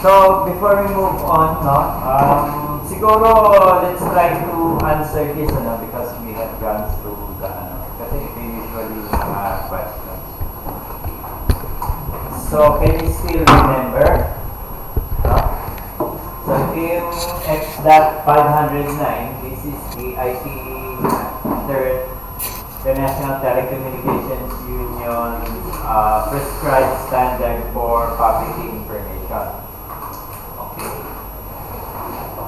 So, before we move on, no, siguro, let's try to answer this, because we have gone through the, kasi ito usually questions. So, can you still remember? No? So, yung X.509, this is the IT third, the National Telecommunications Union prescribed standard for public information.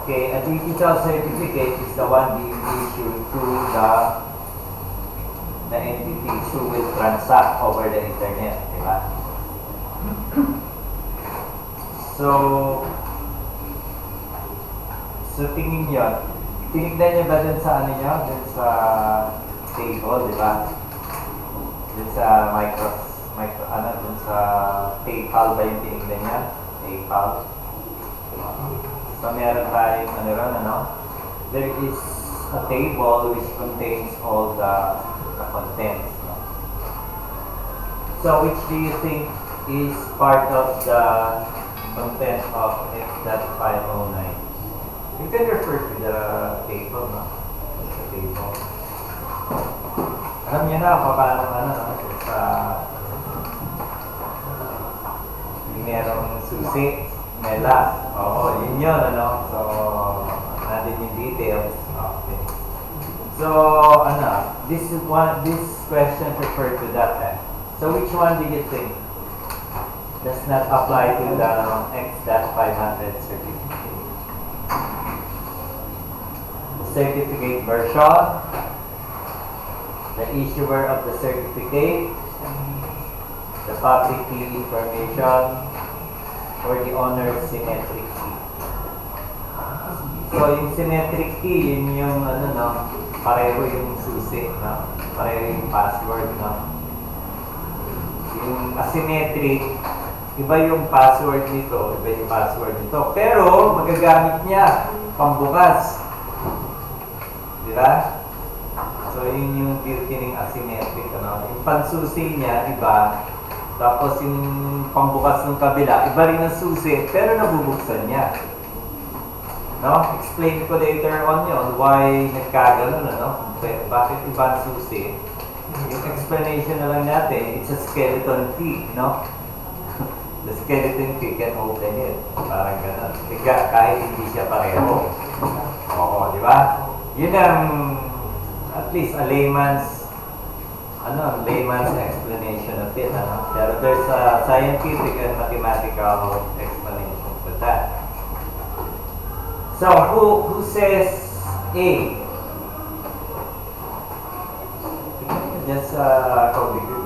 Okay, a digital certificate is the one being issued to the entities who will transact over the internet, di ba? So tingin nyo, tinignan nyo ba dun sa ano nyo? Dun sa table, di ba? Dun sa dun sa PayPal ba yung tinignan nyo? PayPal. So, meron tayong, there is a table which contains all the contents, no? So, which do you think is part of the content of X.509? You can refer to the table, no? The table. Alam niyo na kung paano, sa merong susi, mela. Oo, yun yun, So, natin yung details. Okay. So, this question referred to that. So, which one do you think does not apply to the X.500 certificate? The certificate version, the issuer of the certificate, the public key information, or the owner's symmetric key. So, yung symmetric key, yun yung, pareho yung susi, pareho yung password, Yung asymmetric, iba yung password nito, iba yung password nito. Pero, magagamit niya, pambukas. Di ba? So, yun yung beauty ng asymmetric, Yung pansusi niya, iba. Tapos yung pambukas ng kabila, iba rin ang susi, pero nabubuksan niya. No? Explain ko later on yun, why nagkaganon, Bakit iba ang susi? Yung explanation na lang natin, it's a skeleton key, The skeleton key can open it. Parang gano'n. Kahit hindi siya pareho. Oo, di ba? Yun ang, at least, a layman's explanation of it, Pero there's a scientific and mathematical explanation for that. So, who says A? Just computer,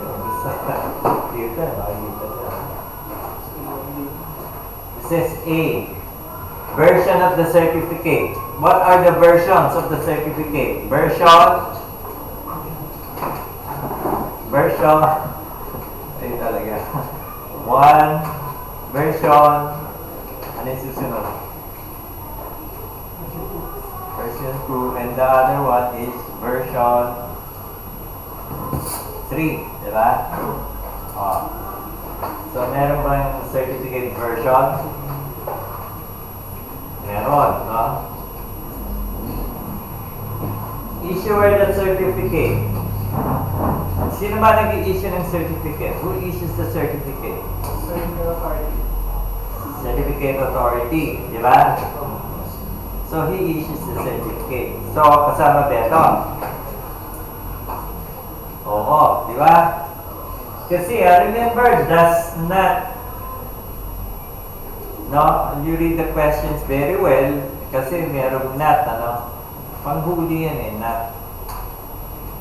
It says A. Version of the certificate. What are the versions of the certificate? Version, ayun talaga. One, version, ano yung susunod? Version 2, and the other one is version 3, di ba? So, meron ba yung certificate version? Meron, Issuer the certificate. Sino ba nag-i-issue ng certificate? Who issues the certificate? Certificate authority, di ba? So, he issues the certificate. So, kasama ba ito? Oo, di ba? Kasi, remember, does not, you read the questions very well, kasi merong not, panghuli yan not.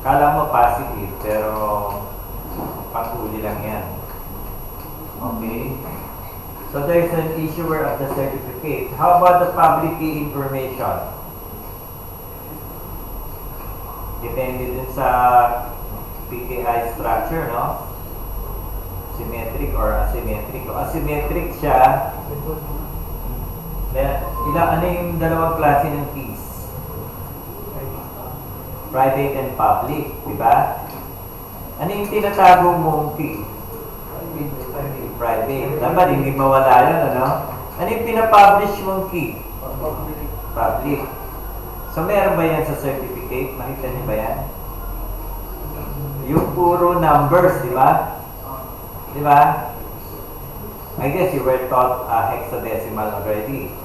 Kala mo positive, pero panghuli lang yan. Okay? So, there is an issuer of the certificate. How about the public key information? Depende din sa PKI structure, Symmetric or asymmetric. Kung asymmetric siya, ano yung dalawang klase ng keys? Private and public, di ba? Ano yung tinatago mong key? Private. Dapat hindi mawala yun, Ano yung pinapublish mong key? Public. So, meron ba yan sa certificate? Makita niyo ba yan? Yung puro numbers, di ba? Di ba? I guess you were taught hexadecimal already.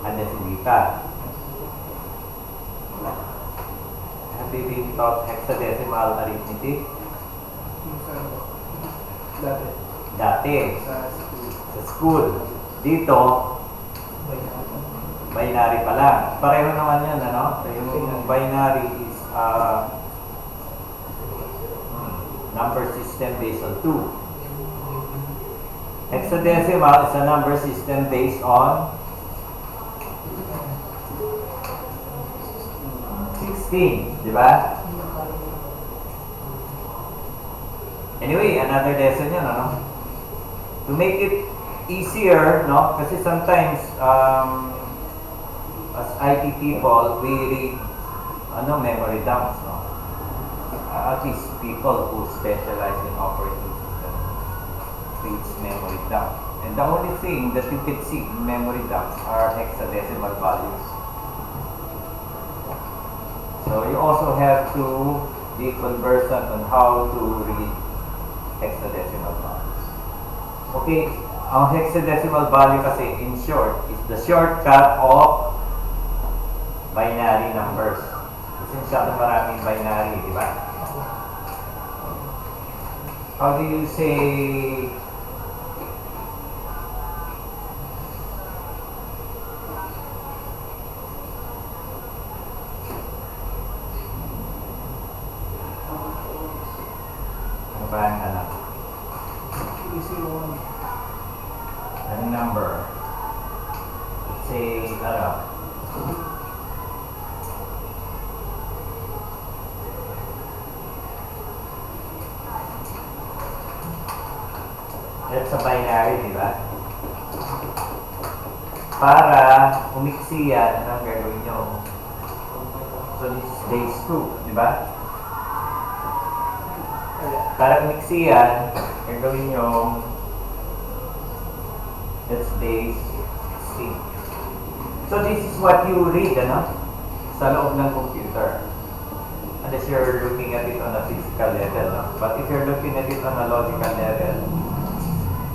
Unless hindi ka. Have you been taught hexadecimal arithmetic? Dati. Sa school. Dito, binary pa lang. Pareho naman yan, ano? Yung binary is number system based on 2. Hexadecimal is a number system based on 16, di ba? Anyway, another lesson yun, ano? To make it easier, no? Kasi sometimes, as IT people, we read, memory dumps, no? At least people who specialize in operating system reads memory dump. And the only thing that you can see in memory dumps are hexadecimal values. So you also have to be conversant on how to read hexadecimal values. Okay, ang hexadecimal value kasi in short is the shortcut of binary numbers. Kasi masyadong maraming binary, di ba? How do you say ano ba ang anak? Anong number? Let's say, that's a binary, di ba? Para umiksi yan, anong gagawin nyo? So this is days 2, di ba? Para umiksi yan, gagawin nyo, that's days 16. So this is what you read, ano? Sa loob ng computer. Unless you're looking at it on a physical level, no? But if you're looking at it on a logical level,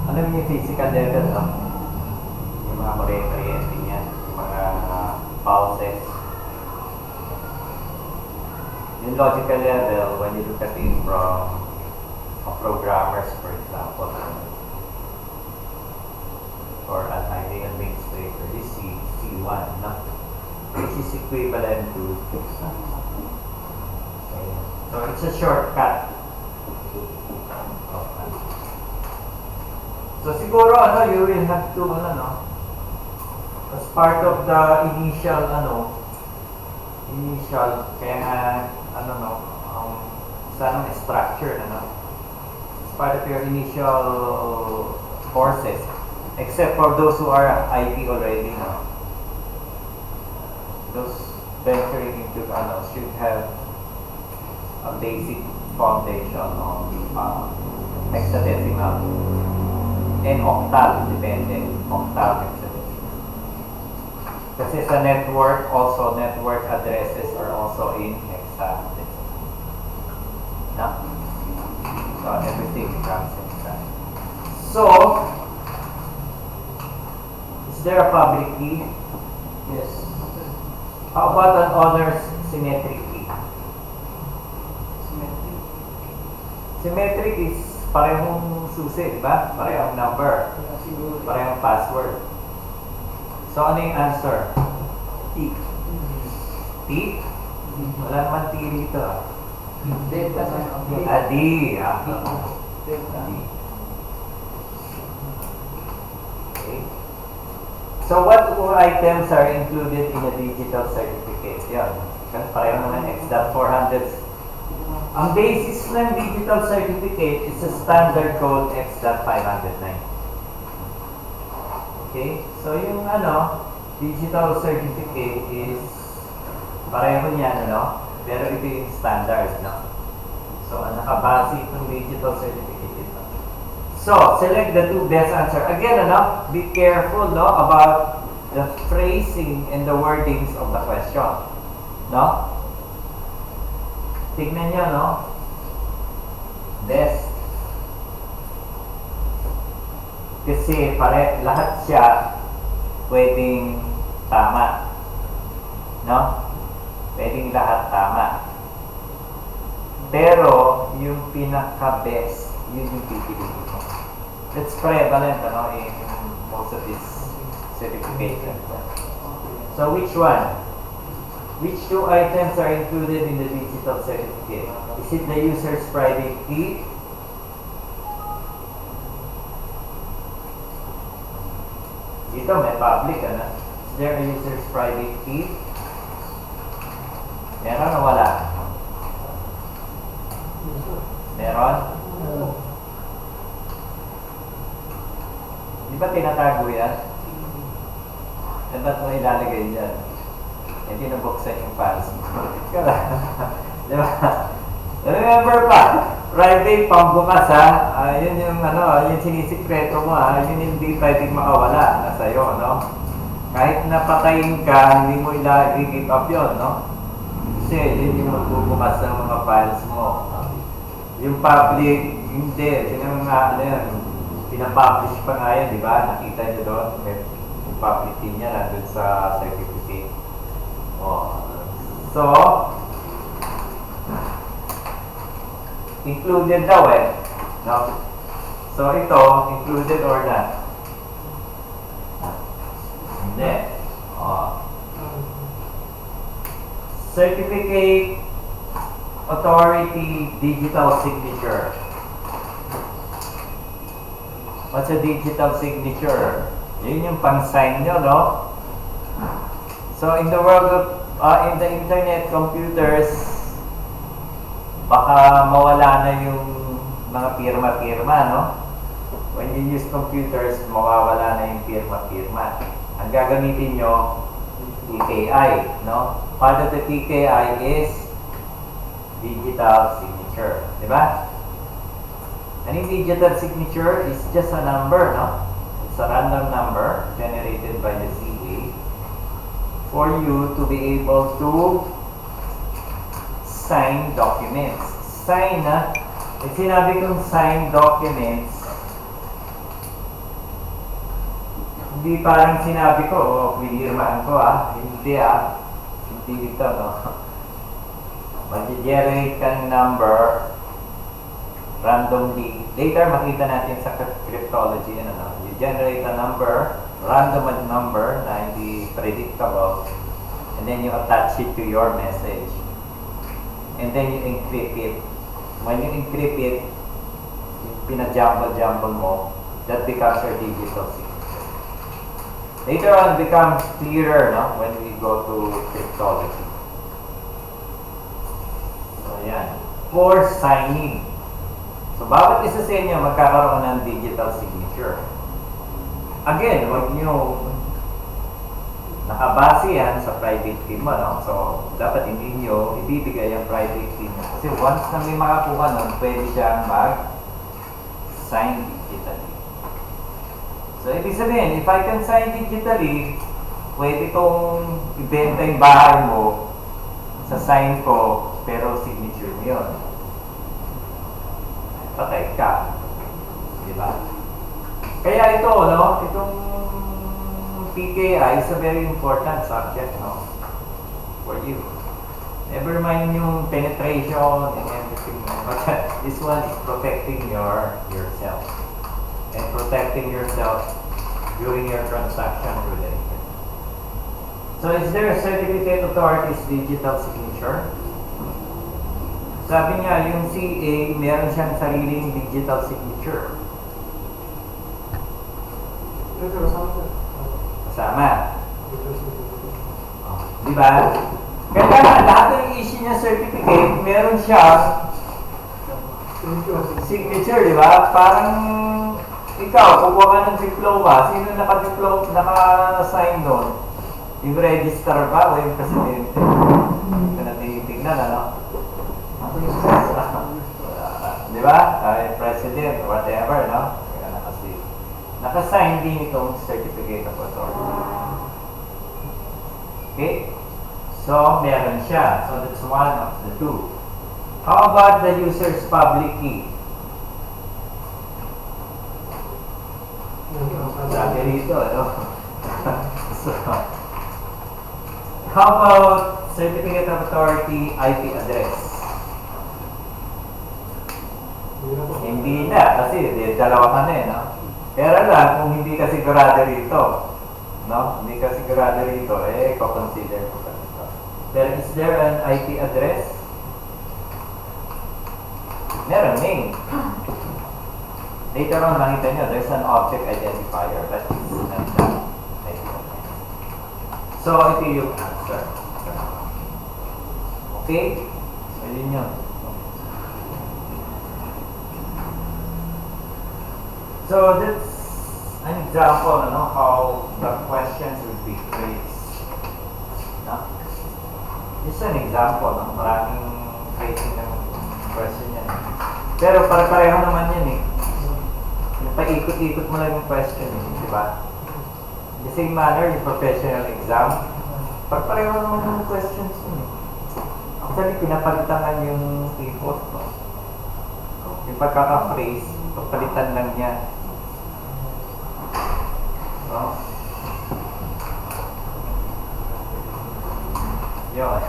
ano yung physical level, no? Yung mga kuryente niya, yung mga pulses. Yung logical level, when you look at it from programmers, for example, or an IT administrator, this is C1, no? Which is equivalent to okay. So it's a shortcut. So siguro you will have to as part of the initial kaya sana structure as part of your initial courses, except for those who are IT already, those venturing into should have a basic foundation on hexadecimal and octal, depende. Octal hexadecimal. Kasi sa network, also network addresses are also in hexadecimal. No? So everything comes in hexadecimal. So, is there a public key? Yes. How about an honors symmetric key? Symmetric is parehong susi, di ba? Parehong number. Parehong password. So, ano yung answer? T. T? Wala naman T dito. Delta. D. Delta. Okay. So, what items are included in a digital certificate? Yan. Pareho naman X.400. Ang basis ng digital certificate is a standard code X.509. Okay? So, yung digital certificate is pareho niyan, pero ito yung standard, So, ang nakabase itong digital certificate ito. So, select the two best answer. Again, be careful, about the phrasing and the wordings of the question. No? Tignan nyo, Best. Kasi lahat siya pwedeng tama. No? Pwedeng lahat tama. Pero, yung pinaka-best, yun yung pipiliin mo. That's prevalent, in most of these certifications. So, which one? Which two items are included in the digital certificate? Is it the user's private key? Dito may public, Is there a user's private key? Meron o wala? Meron? Di ba tinatago yan? Eh, ba't mo ilalagay dyan? Hindi nabuksan yung files mo. Di ba? Remember pa, private pambukas yun yung yung sinisikreto mo yun hindi pwedeng makawala na sa'yo, Kahit napatayin ka, hindi mo i-give up yun, Kasi yun yung magbubukas ng mga files mo. Yung public, hindi. Yung pinapublish pa nga yan, di ba? Nakita nyo doon, yung public key niya nandun sa certificate. So, included daw So, ito, included or not? Hindi. Certificate Authority Digital Signature. What's a digital signature? Yun yung pang-sign nyo, So, in the world of, in the internet computers, baka mawala na yung mga pirma-pirma, When you use computers, mawawala na yung pirma-pirma. Ang gagamitin nyo, PKI, Part of the PKI is digital signature, di ba? And digital signature is just a number, It's a random number generated by the CA for you to be able to sign documents. Sign, sinabi kong sign documents, hindi parang sinabi ko, pinirmahan ko, hindi, hindi ito, Mag-generate ka ng number randomly. Later, makita natin sa cryptology, You generate a number, random number na hindi predictable, and then you attach it to your message. And then you encrypt it. When you encrypt it, yung pinajumble mo, that becomes your digital signature. Later on, it becomes clearer, when we go to cryptology. So, yan. For signing. So, bawat isa sa inyo magkakaroon ng digital signature. Again, huwag nyo nakabase yan sa private key mo, So, dapat hindi nyo ibibigay ang private key mo. Kasi once na may makakuha nun, pwede siyang mag-sign digitally. So, ibig sabihin, if I can sign digitally, pwede kong ibenta yung bahay mo sa sign ko, pero signature mo yun. Patay ka. Diba? Kaya ito, itong PKI is a very important subject, for you. Never mind yung penetration and everything. But this one is protecting yourself. And protecting yourself during your transaction with the internet. So, is there a certificate authority's digital signature? Sabi niya, yung CA, meron siyang sariling digital signature. Kasama. Di ba? Kaya lahat ng issue niya certificate, meron siyang signature, di ba? Parang ikaw, kukuha ka ng diploma, sino naka-sign doon? Yung registrar ba o yung presidente? Hindi ka na tinitingnan, Di ba? President, whatever, nakasign din itong certificate of authority. Okay? So, meron siya. So, that's one of the two. How about the user's public key? Sabi rito, ano? So, how about certificate of authority IP address? Hindi na, kasi dalawa ka na eh, no? Pero lang, kung hindi ka sigurado rito, no? Hindi ka sigurado rito, eh, consider ko pa ito. Pero is there an IP address? Meron name. Later on, makita nyo, there's an object identifier that is not that IP address. So, ito yung answer. Okay? So, yun yun. So that's an example, no, how the questions would be phrased. No? Just an example, no? Maraming phrasing ng question yan. Pero pareho naman yan eh. Yung paikot-ikot mo lang yung question eh, di ba? The same manner, yung professional exam, pareho naman yung questions yun eh. Actually, pinapalitan yung ikot, no? Yung pagkaka-phrase, papalitan lang niya. Oh. Yun.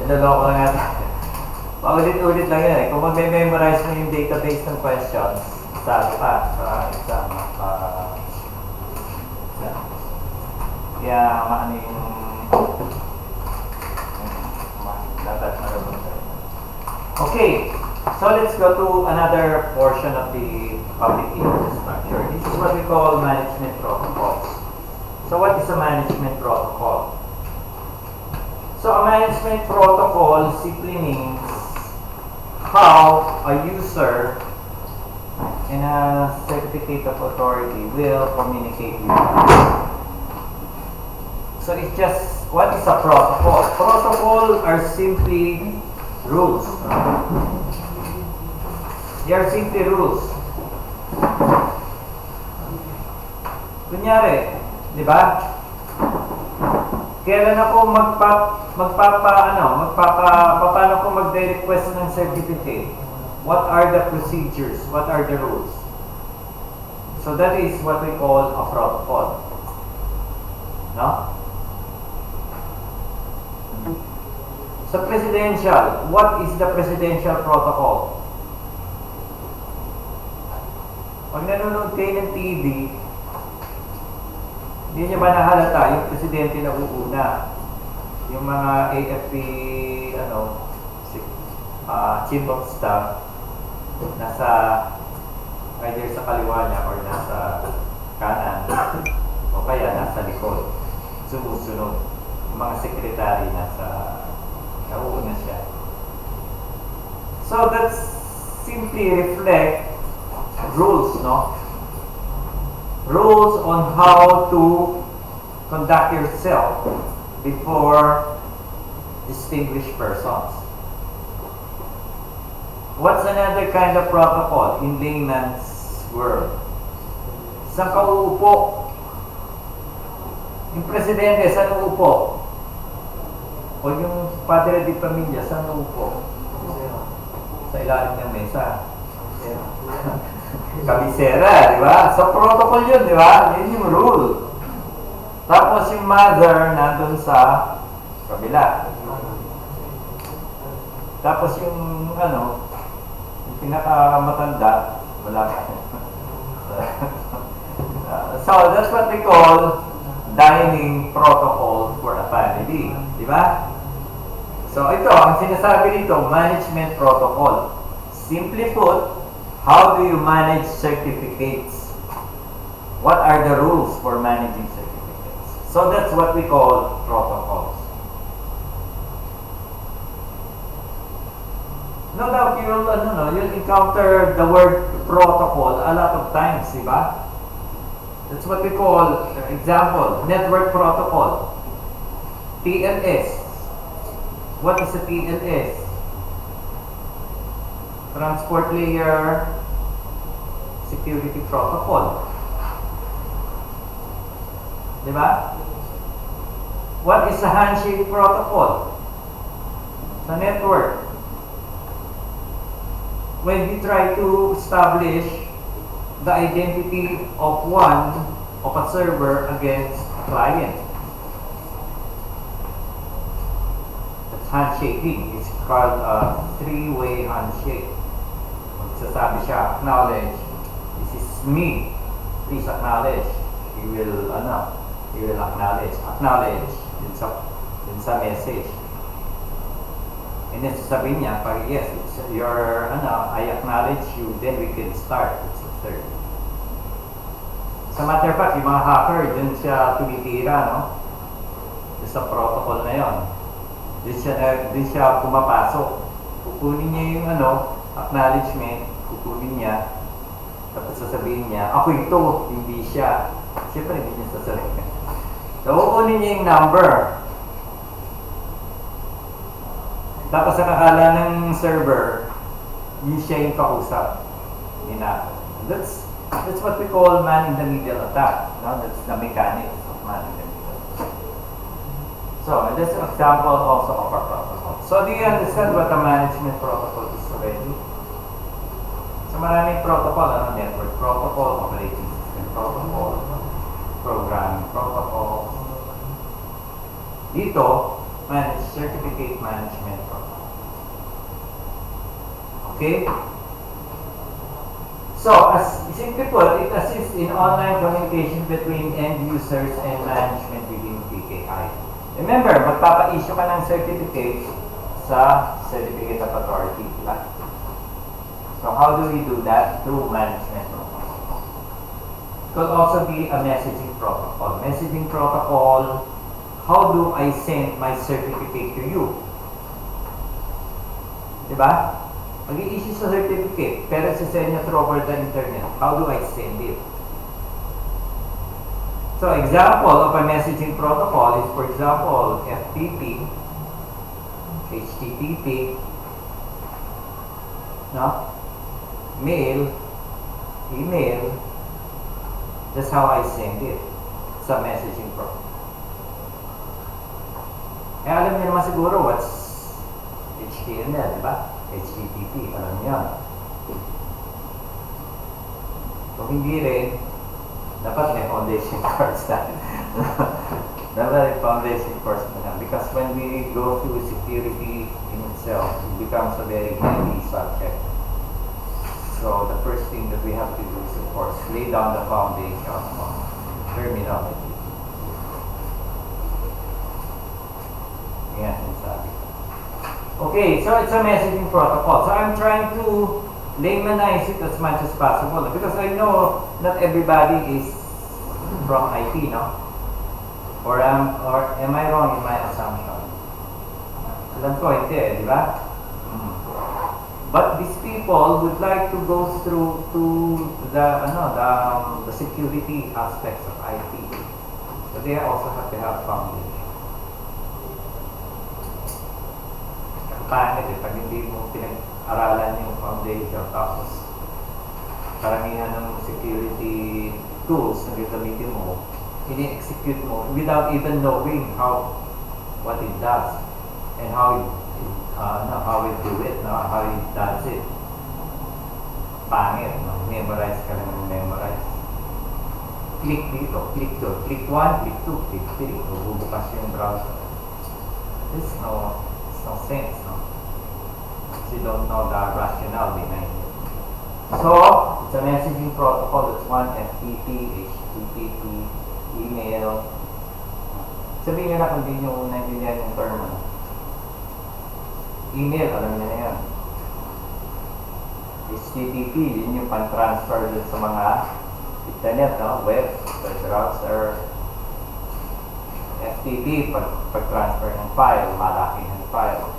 Naloloko lang natin. Paulit-ulit lang yan eh. Kung mag-memorize mo yung database ng questions, sabi pa sa exam. Kaya maano yung dapat marunong. Okay. So let's go to another portion of the public interest structure. This is what we call management protocols. So what is a management protocol? So a management protocol simply means how a user and a certificate of authority will communicate with you. So it's just, what is a protocol? Protocol are simply rules. They are simply rules. Kunyari, di ba? Kailan ako paano ko magre-request ng certificate? What are the procedures? What are the rules? So that is what we call a protocol. No? Sa presidential, what is the presidential protocol? Pag nanonood kayo ng TV, hindi nyo ba nahalata yung presidente na uuna? Yung mga AFP, chief of staff, nasa either sa kaliwa niya or nasa kanan, o kaya nasa likod. Sumusunod. Yung mga sekretary nasa nauuna siya. So that's simply reflect rules, no? Rules on how to conduct yourself before distinguished persons. What's another kind of protocol in layman's world? Saan ka uupo? Yung presidente, saan uupo? O yung padre de pamilya, saan uupo? Sa ilalim ng mesa. Kabisera, di ba? Sa protocol yun, di ba? Yun yung rule. Tapos yung mother nandun sa kabila. Tapos yung yung pinakamatanda, wala pa. So that's what we call dining protocol for a family, di ba? So ito, ang sinasabi dito, management protocol. Simply put, how do you manage certificates? What are the rules for managing certificates? So that's what we call protocols. No doubt you'll encounter the word protocol a lot of times, di ba? That's what we call, example, network protocol. TLS. What is a TLS? Transport Layer Security Protocol. Di ba? What is the handshake protocol? Sa network. When we try to establish the identity of a server against a client. That's handshaking. It's called a three-way handshake. Magsasabi siya, acknowledge, this is me. Please acknowledge. He will acknowledge. Acknowledge dun sa message. And then sasabihin niya, pag yes, it's your, I acknowledge you, then we can start. It's the third. Sa matter of fact, yung mga hacker, dun siya tumitira, no? Dun sa protocol na yon. Dun siya pumapasok. Kukunin niya yung acknowledgement, kukunin niya, tapos sasabihin niya, ako ito, hindi siya. Siyempre, hindi niya sasabihin. So, kukunin niya yung number. Tapos ang akala ng server, yun siya yung kausap. That's what we call man in the middle attack. No? That's the mechanics of man in the middle. So, that's an example also of our protocol. So, do you understand what a management protocol is already? So, maraming protocol, network protocol, operating system protocol, programming protocol. Dito, certificate management protocol. Okay? So, as simply put, it assists in online communication between end users and management within PKI. Remember, magpapa-issue ka ng certificate sa Certificate of Authority. Diba? So, how do we do that? Through management protocol. It could also be a messaging protocol. Messaging protocol, how do I send my certificate to you? Diba? Mag-i-issue sa certificate, pero send niya through over the internet. How do I send it? So, example of a messaging protocol is, for example, FTP, HTTP, no? Mail, email. That's how I send it sa messaging protocol. Eh, alam niyo naman siguro what's HTML, di ba? HTTP, alam niyo. Kung hindi rin, dapat may foundation course na. Dapat may foundation course na. Because when we go through security in itself, it becomes a very heavy subject. So the first thing that we have to do is, of course, lay down the foundation of terminology. Yan, sinasabi. Okay, so it's a messaging protocol. So I'm trying to laymanize it as much as possible because I know not everybody is from IT, no? Or am I wrong in my assumption? Alam ko, hindi, di ba? But these people would like to go through to the security aspects of IT. So they also have to have foundation. Pangit pag hindi mo pinag-aralan yung foundation tapos karamihan ng security tools na gagamitin mo, ini-execute mo without even knowing what it does and how it do it, how it does it. Pangit, no? Memorize ka lang ng memorize. Click dito, click doon, click 1, click 2, click 3, bubukas yung browser. There's no sense, no? You don't know the rationale behind it. So, it's a messaging protocol. That's one, FTP, HTTP, email. Sabihin nyo na kung di nyo naintindihan yung term. Email, alam nyo na yan. HTTP, yun yung pan-transfer dun sa mga internet, no? Web, browser. FTP, pag-transfer ng file, malaking file.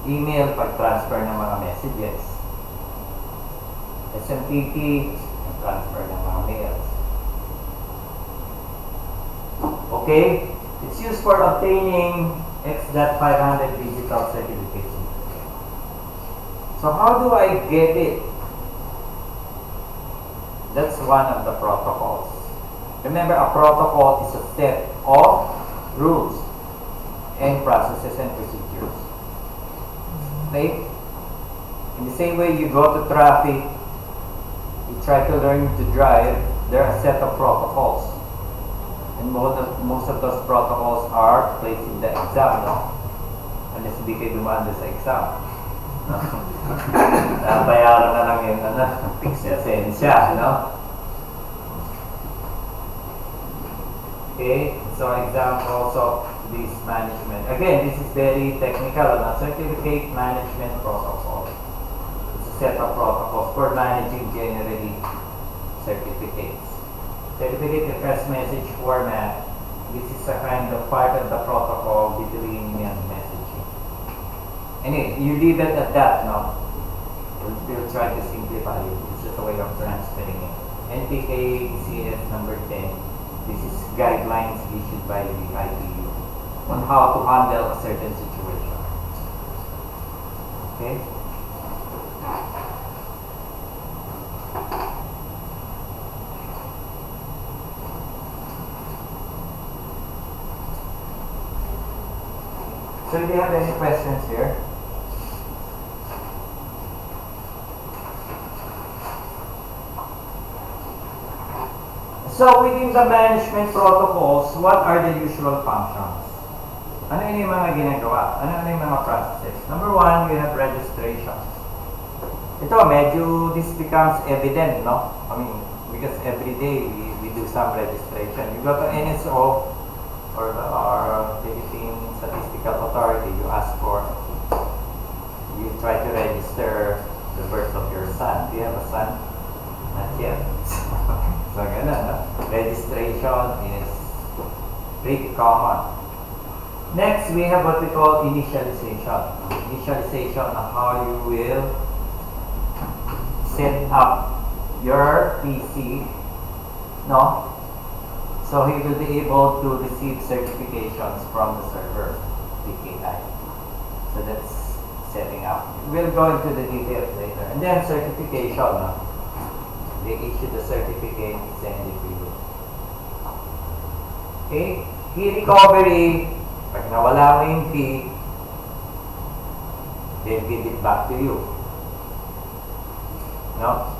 Email, pag-transfer ng mga messages. SMTP, transfer ng mga mails. Okay? It's used for obtaining X.500 digital certification. So how do I get it? That's one of the protocols. Remember, a protocol is a set of rules and processes and procedures. Okay? In the same way you go to traffic, you try to learn to drive, there are a set of protocols. And most of those protocols are placed in the exam, no? Unless hindi kayo dumaan sa exam. Bayaran na lang yung lisensya, no? Okay, so examples of this management. Again, this is very technical. Certificate management protocol. It's a set of protocols for managing generally certificates. Certificate express message format. This is a kind of part of the protocol between messaging. Anyway, you leave it at that, no? We'll try to simplify it. It's just a way of transferring it. NPK CS number 10. This is guidelines issued by the ITU on how to handle a certain situation. Okay? So do you have any questions here? So within the management protocols, what are the usual functions? Ano yung mga ginagawa? Ano yung mga processes? Number one, we have registration. Ito, medyo this becomes evident, no? I mean, because every day we do some registration. You go to NSO or the Philippine Statistical Authority, you try to register the birth of your son. Do you have a son? Not yet. So, ganun, no? Registration is pretty common. Next, we have what we call initialization. Initialization on how you will set up your PC, no? So he will be able to receive certifications from the server, PKI. So that's setting up. We'll go into the details later. And then certification, no? They issue the certificate, send it to you. Okay? Key recovery, pag nawala mo yung key, they'll give it back to you. No?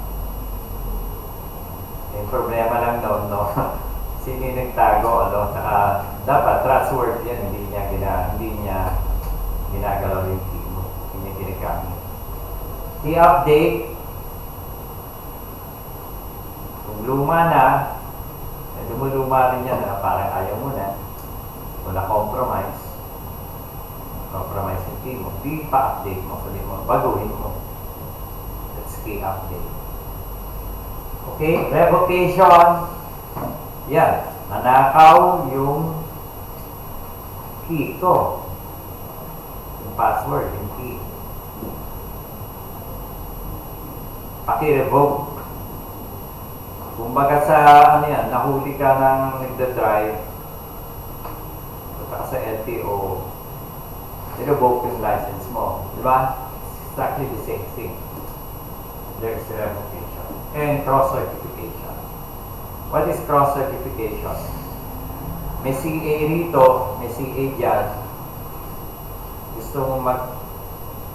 Yung problema lang noon, no? Sino yung nagtago, ano? Dapat trustworthy yan, hindi niya ginagalaw yung key mo. Hindi niya ginagamit. Key update, luma na, lumuluma rin yan na parang ayaw mo na, wala compromise yung key mo, di pa-update mo, kunin mo, baguhin mo. That's key update. Okay, revocation, yan, nanakaw yung key ko, yung password, yung key. Paki-revoke. Kumbaga sa nahuli ka ng nagda-drive, punta ka sa LTO, i-revoke yung license mo. Di ba? Exactly the same thing. There's revocation. And cross-certification. What is cross-certification? May CA rito, may CA dyan. Gusto mong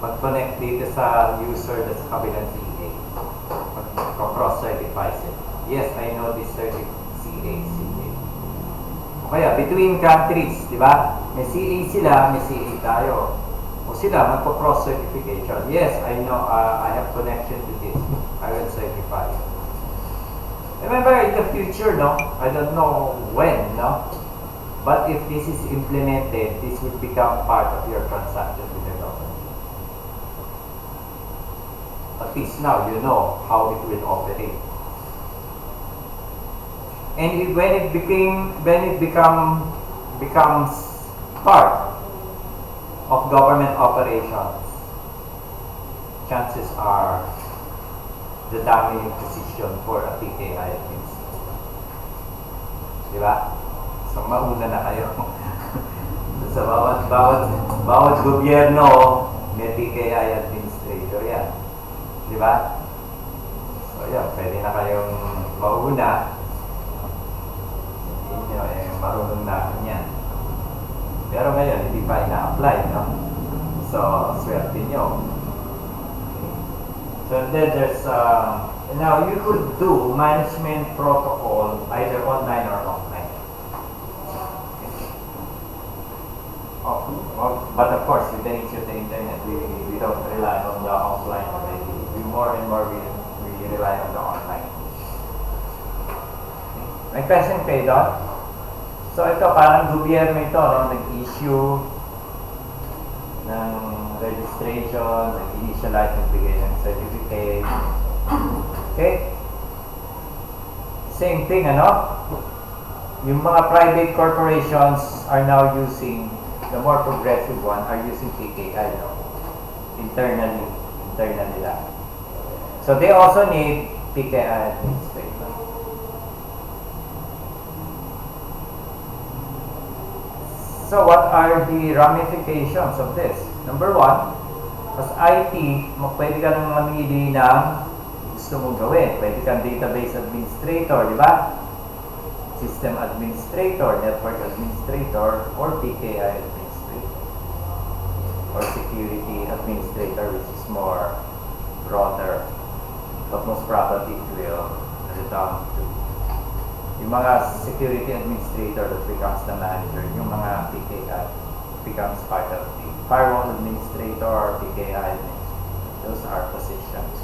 mag-connect dito sa user na sa kabilang CA. Cross-certifies it. Yes, I know this CA. O kaya, between countries, di ba? May CA sila, may CA tayo. O sila, magpo-cross certification. Yes, I know, I have connection to this. I will certify. Remember, in the future, no? I don't know when, no? But if this is implemented, this will become part of your transaction with the government. At least now, you know how it will operate. And when it becomes part of government operations, chances are the damning position for a PKI administrator. Di ba? So mauna na kayo. Sa bawat gobyerno may PKI administrator yan. Di ba? So yan, pwede na kayong mauna. marunong na yan. Pero ngayon, hindi pa ina-apply, no? So, swerte nyo. So then there's, now you could do management protocol either online or offline. Oh, well, but of course, with the age of the internet, we don't rely on the offline already. We more and more we rely on the online. May question kayo doon? So ito, parang gobyerno ito, no? Nag-issue ng registration, nag-initialize, nagbigay ng certificate. Okay? Same thing, ano? Yung mga private corporations are now using, the more progressive one, are using PKI, no? Internally lang. So they also need PKI administrator. So what are the ramifications of this? Number one, as IT, pwede ka nang mamili ng gusto mong gawin. Pwede kang database administrator, di ba? System administrator, network administrator, or PKI administrator. Or security administrator, which is more broader. But most probably it will redound to yung mga security administrator that becomes the manager, yung mga PKI becomes part of the firewall administrator or PKI administrator. Those are positions.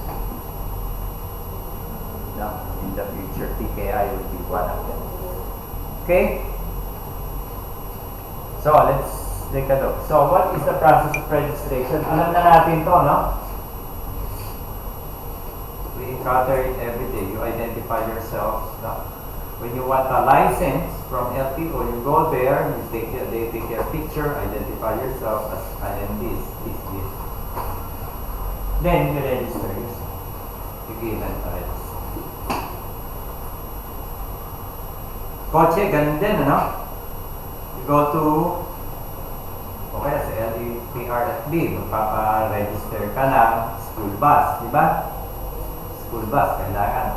Now, in the future, PKI will be one of them. Okay? So, let's take a look. So, what is the process of registration? Alam na natin to, no? We encounter it every day. You identify yourself, no? When you want a license from LTO, you go there, they take your picture, identify yourself as I am this. Then you register yourself. You give them a register. Kotse, ganun din, ano? You go to, okay, sa LEPRFB, magpapa-register ka ng school bus, di ba? School bus, kailangan,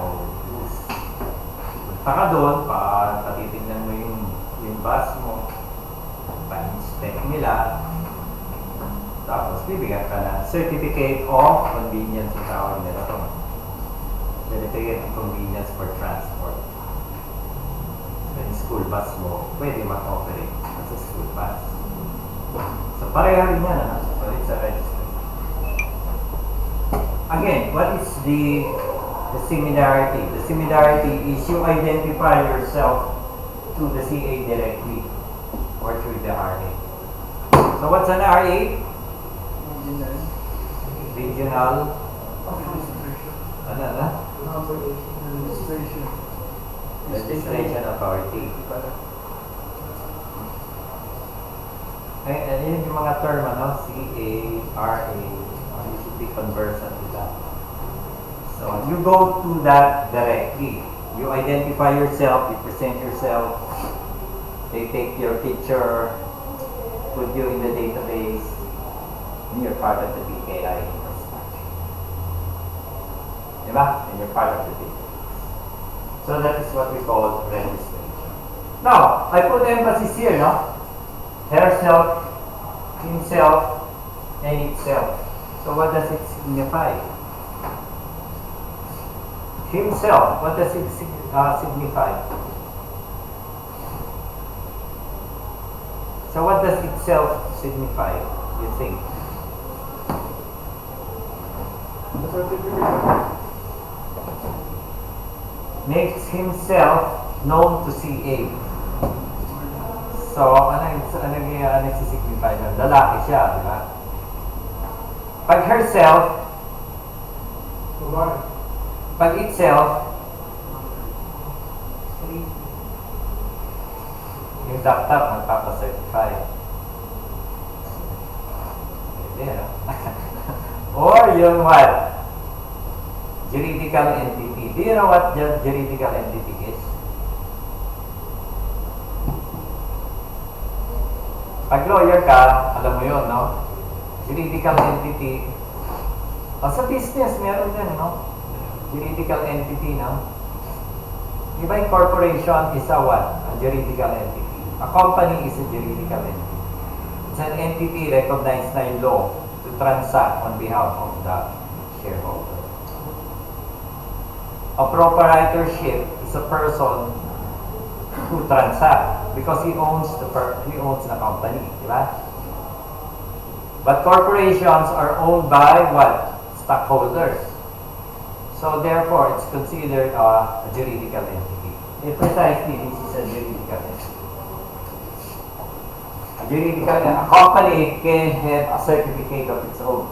punta ka doon, patitignan mo yung bus mo, pa-inspect nila, tapos bibigyan ka ng certificate of convenience yung tawag nila ito. Certificate of convenience for transport. So yung school bus mo, pwede mag-operate sa school bus. So pareha rin yan, ano? So it's a register. Again, what is the similarity? The similarity is you identify yourself to the CA directly or through the RA. So what's an RA? Regional Registration Authority. Okay, and yun yung mga term, ano? CA, RA, you should be conversant with that. So you go to that directly. You identify yourself, you present yourself, they take your picture, put you in the database, and you're part of the PKI infrastructure. Diba? And you're part of the database. So that is what we call registration. Now, I put emphasis here, no? Herself, himself, and itself. So what does it signify? Himself, what does it signify? So what does itself signify, you think? Makes himself known to CA. So, ano nagsisignify nun? Lalaki siya, di ba? Pag herself, pag itself, yung laptop magpapacertify. Pwede, no? Or yung what? Juridical entity. Do you know what the juridical entity is? Pag lawyer ka, alam mo yun, no? Juridical entity. O sa business, meron din, no? Juridical entity, no? Di ba yung corporation is a what? A juridical entity. A company is a juridical entity. It's an entity recognized by law to transact on behalf of the shareholder. A proprietorship is a person who transact because he owns the company, di ba? But corporations are owned by what? Stockholders. So therefore, it's considered a juridical entity. Precisely, this is a juridical entity. A company can have a certificate of its own.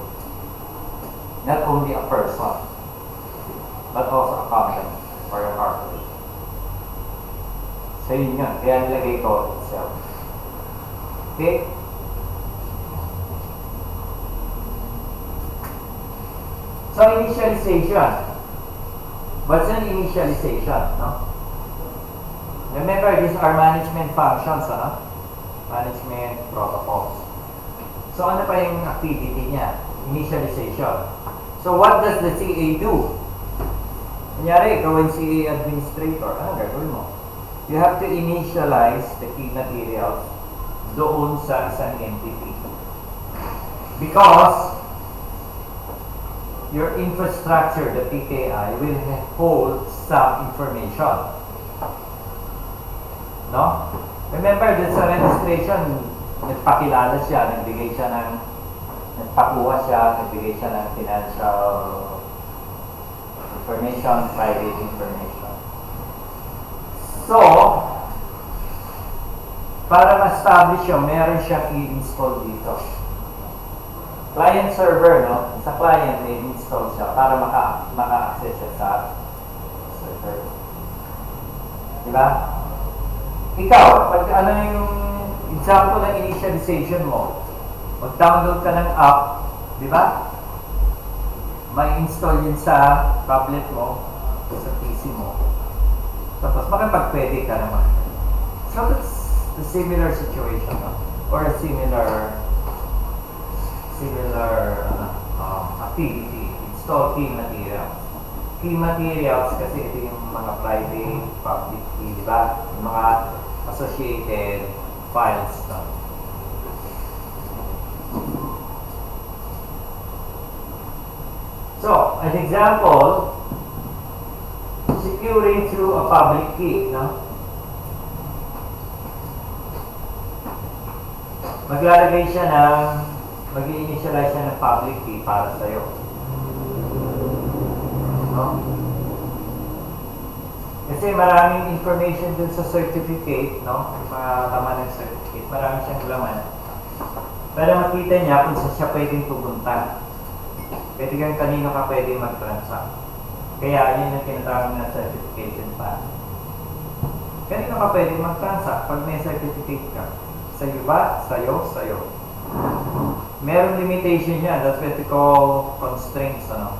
Not only a person, but also a company or a corporation. So yun yun. Kaya nilagay ko itself. Okay? So initialization. What's an initialization? No? Remember, these are management functions, ano? Management protocols. So ano pa yung activity niya? Initialization. So what does the CA do? Kunyari, ikaw yung CA administrator, ano gagawin mo? You have to initialize the key materials doon sa isang entity. Because your infrastructure, the PKI, will hold some information. No? Remember, that sa registration, nagpakilala siya, nagbigay siya ng, nagpakuha siya, nagbigay siya ng financial information, private information. So, para ma-establish yun, meron siya i-install dito. Client server, no? Sa client, may install siya para maka-access siya sa server. Diba? Ikaw, pag ano yung example ng initialization mo, mag-download ka ng app, di ba? May install yun sa tablet mo, sa PC mo. Tapos makipag-pwede ka naman. So that's a similar situation, no? Or a similar activity. Install key materials. Key materials kasi ito yung mga private, public key, di ba? Yung mga associated files. No? So, an example, securing through a public key. No? Maglalagay siya ng, mag-i-initialize siya ng public key para sa'yo. No? Kasi maraming information dun sa certificate, no? Mga laman ng certificate, marami siyang laman. Para makita niya kung saan siya pwedeng pupunta. Pwede kang kanino ka pwedeng mag-transact. Kaya yun yung tinatawag na certification pa. Kanino ka pwedeng mag-transact pag may certificate ka? Sa'yo ba? Sa'yo? Sa'yo. Merong limitation niya. That's what we call constraints, ano?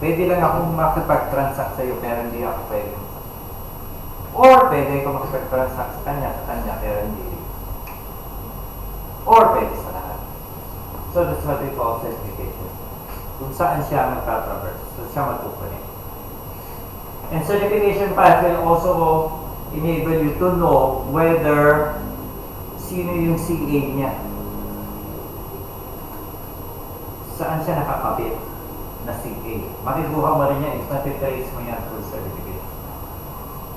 Pwede lang akong makipag-transact sa'yo pero hindi ako pwede. Or pwede ko makipag-transact sa kanya pero hindi. Or pwede sa lahat. So that's what we call certification. Kung saan siya magta-traverse, saan siya matukunin. And certification path will also enable you to know whether sino yung CA niya. Saan siya nakakabit na CA. Makikuha mo rin yan, matitrace mo yan through certificate.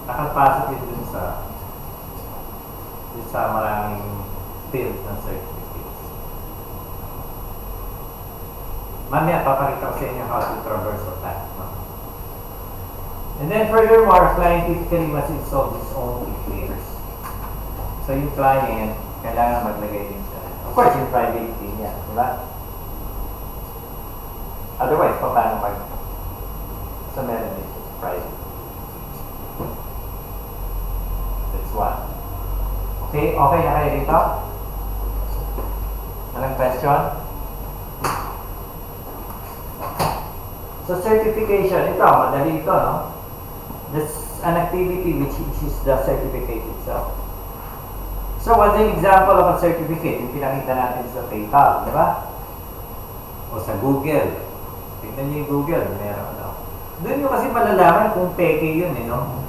Nakapasok yun dun sa maraming field ng certificates. Mamaya, papakita ko sa inyo how to traverse of that. And then furthermore, client typically must install his own key pairs. So yung client, kailangan maglagay din siya. Of course, yung private key niya, di ba? Otherwise, paano so meron din siya private. That's one. Okay? Okay na kayo dito? Anong question? So certification, ito, madali ito, no? That's an activity which is the certificate itself. So what's an example of a certificate? Yung pinakita natin sa PayPal, di ba? O sa Google. Tignan niyo yung Google, meron ano. Doon nyo kasi malalaman kung peke yun, no?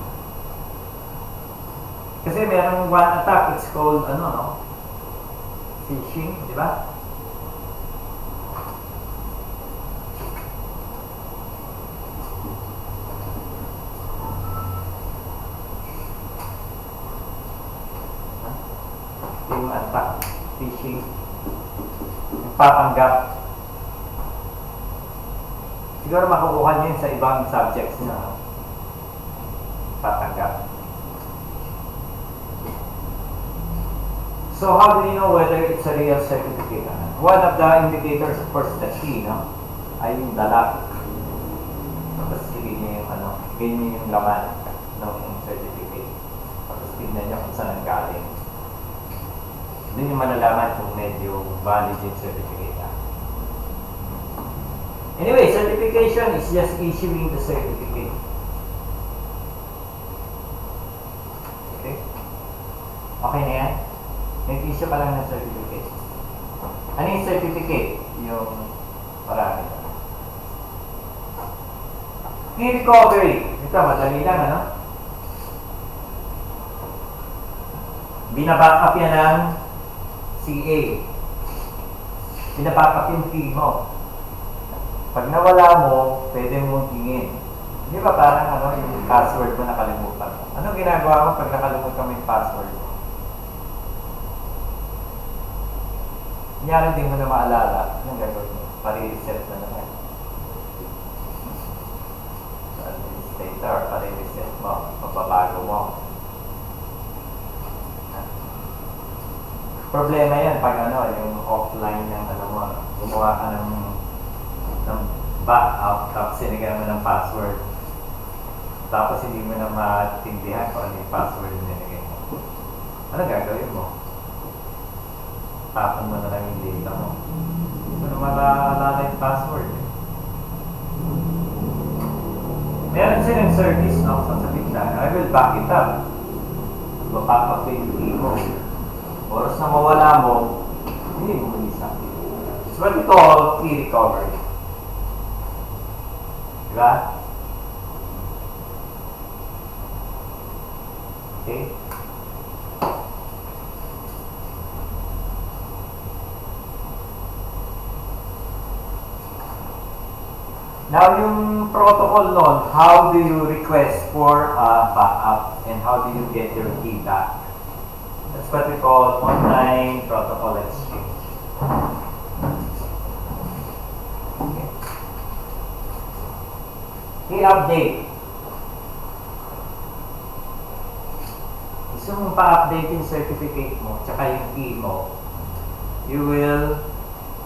Kasi merong one attack, it's called, ano, no? Phishing, di ba? Yung attack, phishing, papanggap. Siguro makukuha nyo yun sa ibang subjects na patanggap. So how do you know whether it's a real certificate? One of the indicators, of course, the key, no? Ay yung dala. Tapos sabihin niya yung ano, ganyan yung laman ng certificate. Tapos tignan niya kung saan ang galing. Doon yung malalaman kung medyo valid yung certificate. Anyway, certification is just issuing the certificate. Okay? Okay na yan? Nag-issue ka lang ng certificate. Ano yung certificate? Yung marami. E-recovery. Ito, madali lang, ano? Binaback up yan ng CA. Binaback up yung key mo. Pag nawala mo, pwede mong tingin. Di ba parang ano, yung password mo nakalimutan mo? Anong ginagawa mo pag nakalimutan mo yung password mo? Kunyari hindi mo na maalala, anong gagawin mo? Pari-reset na naman. So, administrator, pari-reset mo, papabago mo. Problema yan pag ano, yung offline ng ano mo, gumawa ka ng backup, tapos sinigyan mo ng password. Tapos hindi mo na matindihan kung ano yung password na nilagay mo. Ano gagawin mo? Tapon mo na lang yung data mo. Hindi mo na maalala yung password. Meron silang service, no? Sasabihin na, I will back it up. Back up yung key mo. Oras na mawala mo, hindi mo isa. So what we call key recovery. Diba? Okay? Now, yung protocol nun, how do you request for a backup and how do you get your key back? That's what we call online protocol exchange. Okay. Key update. Gusto mong pa-update yung certificate mo, tsaka yung key mo, you will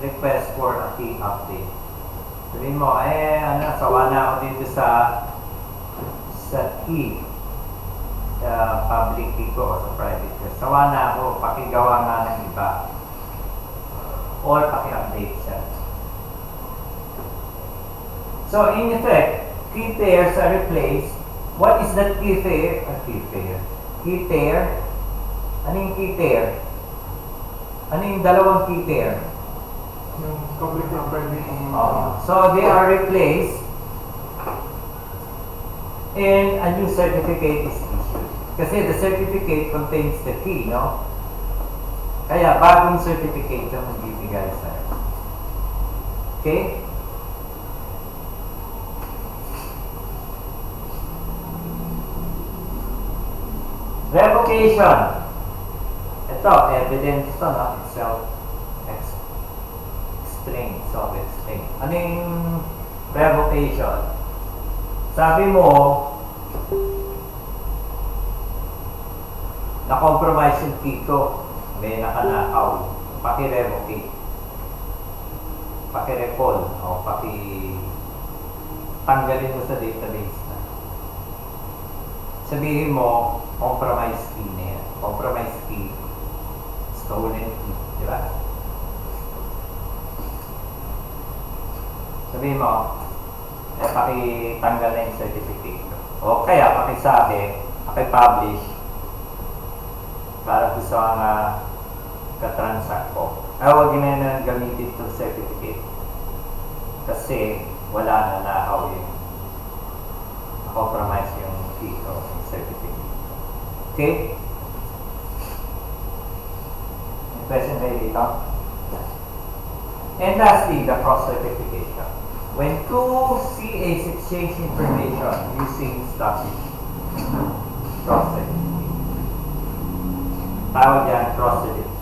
request for a key update. Sabihin mo, sawa na ako dito sa key. Sa public key ko o sa private key. Sawa na ako, pakigawa nga ng iba. Or paki-update siya. So, in effect, key pairs are replaced. What is that key pair? Key pair. Key pair? Ano yung key pair? Ano yung dalawang key pair? Yung public na private. So they are replaced and a new certificate is issued. Kasi the certificate contains the key, no? Kaya bagong certificate yung magbibigay sa'yo. Okay? Revocation. Ito, evidence ito, no? Self-explain. Ano yung revocation? Sabi mo, na-compromise yung key ko. May nakanakaw. Paki-revocate. Paki-recall. O paki-tanggalin mo sa database na. Sabihin mo, compromise key na yan. Compromise key. Stolen key. Diba? Sabihin mo, pakitanggal na yung certificate. O kaya, pakisabi, pakipublish para gusto nga ka-transact ko. Huwag na gamitin itong certificate. Kasi wala na nakaw yung compromise yung key o certificate. Okay? Question kayo dito? And lastly, the cross-certification. When two CAs exchange information using stockage, cross-certification. Tawag yan, cross-certification.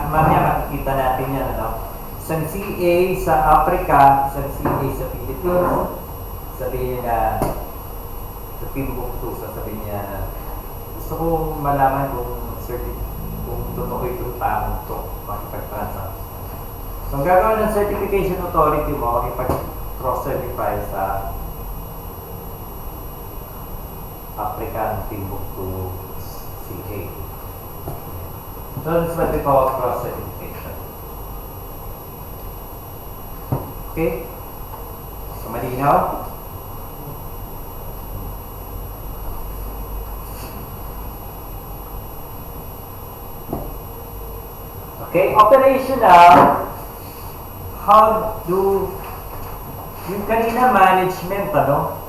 Mamaya makikita natin yan, ano? Isang CA sa Africa, isang CA sa Philippines, sabihin na sa Timbuktu, sabihin niya, gusto kong malaman kung totoo itong taong ito, makipag-transact. So, ang gagawin ng certification authority mo, makipag-cross-certify sa African Timbuktu CA. So, that's what we call cross-certification. Okay? So, malinaw? Okay, operational, how do, yung kanina management, ano?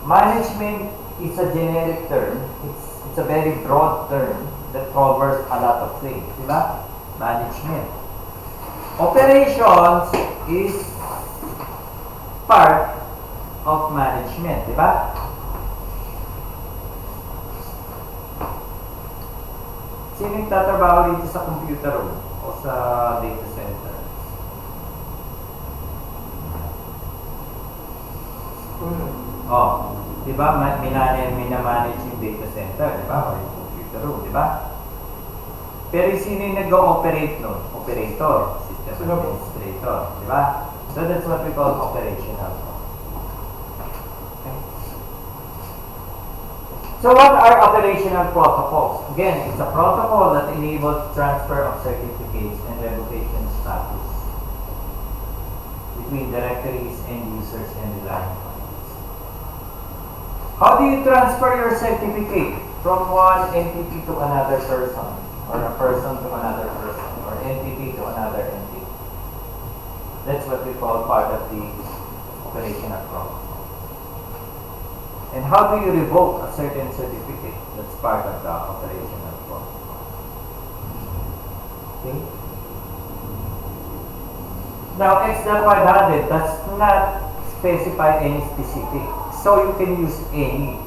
Management is a generic term. It's a very broad term that covers a lot of things, di ba? Management. Operations is part of management, di ba? Sino yung tatrabaho dito sa computer room o sa data center? Oh, di ba? Minamanage yung data center, di ba? O yung computer room, di ba? Pero sino yung nag-ooperate nun? Operator, system administrator, di ba? So that's what we call operational. Okay. So what are operational protocols? Again, it's a protocol that enables transfer of certificates and revocation status between directories and users and relying parties. How do you transfer your certificate from one entity to another person, or a person to another person, or entity to another entity? That's what we call part of the operational protocol. And how do you revoke a certain certificate? That's part of the operational protocol. Okay? Now, X.500 does not specify any specific. So, you can use any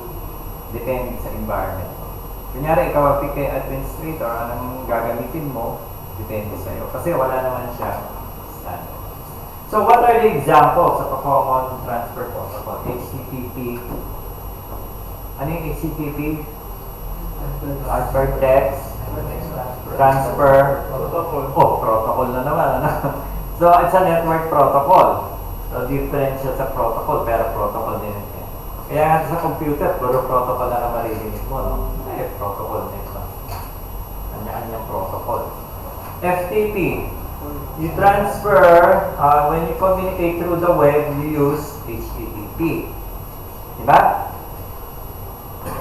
depending sa environment. Kunyari, ikaw ang PK administrator, anong gagamitin mo, depende sa'yo. Kasi wala naman siya standard. So, what are the examples of a common transfer protocol? HTTP. Ano yung HTTP? Hypertext. Transfer. Oh, protocol na naman. Ano? So, it's a network protocol. So, different siya sa protocol, pero protocol din ito. Kaya nga sa computer, puro protocol na maririnig mo, no? Eh, protocol na ito. Kanya-kanyang protocol. FTP. You transfer, when you communicate through the web, you use HTTP. Diba?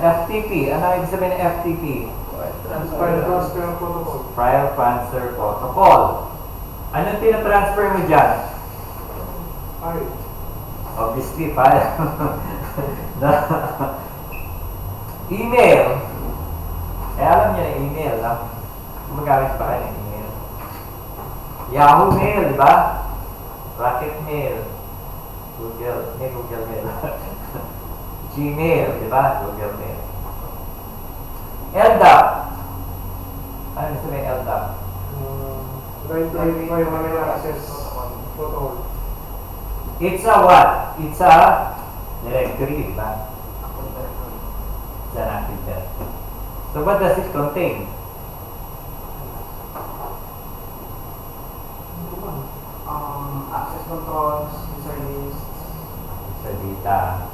FTP. Ano ibig sabihin ng FTP? File transfer protocol. File transfer protocol. Anong tinatransfer mo dyan? File. Obviously, file. Email. Eh, alam niyo na email, no? Gumagamit pa kayo ng email. Yahoo Mail, di ba? Rocket Mail. Google Mail. Gmail, di ba? Google Mail. LDAP. Ano sabihin LDAP? Right to Primary Access Protocol. It's a what? It's a directory, di ba? It's an active directory. So what does it contain? Access controls, user lists. Sa data.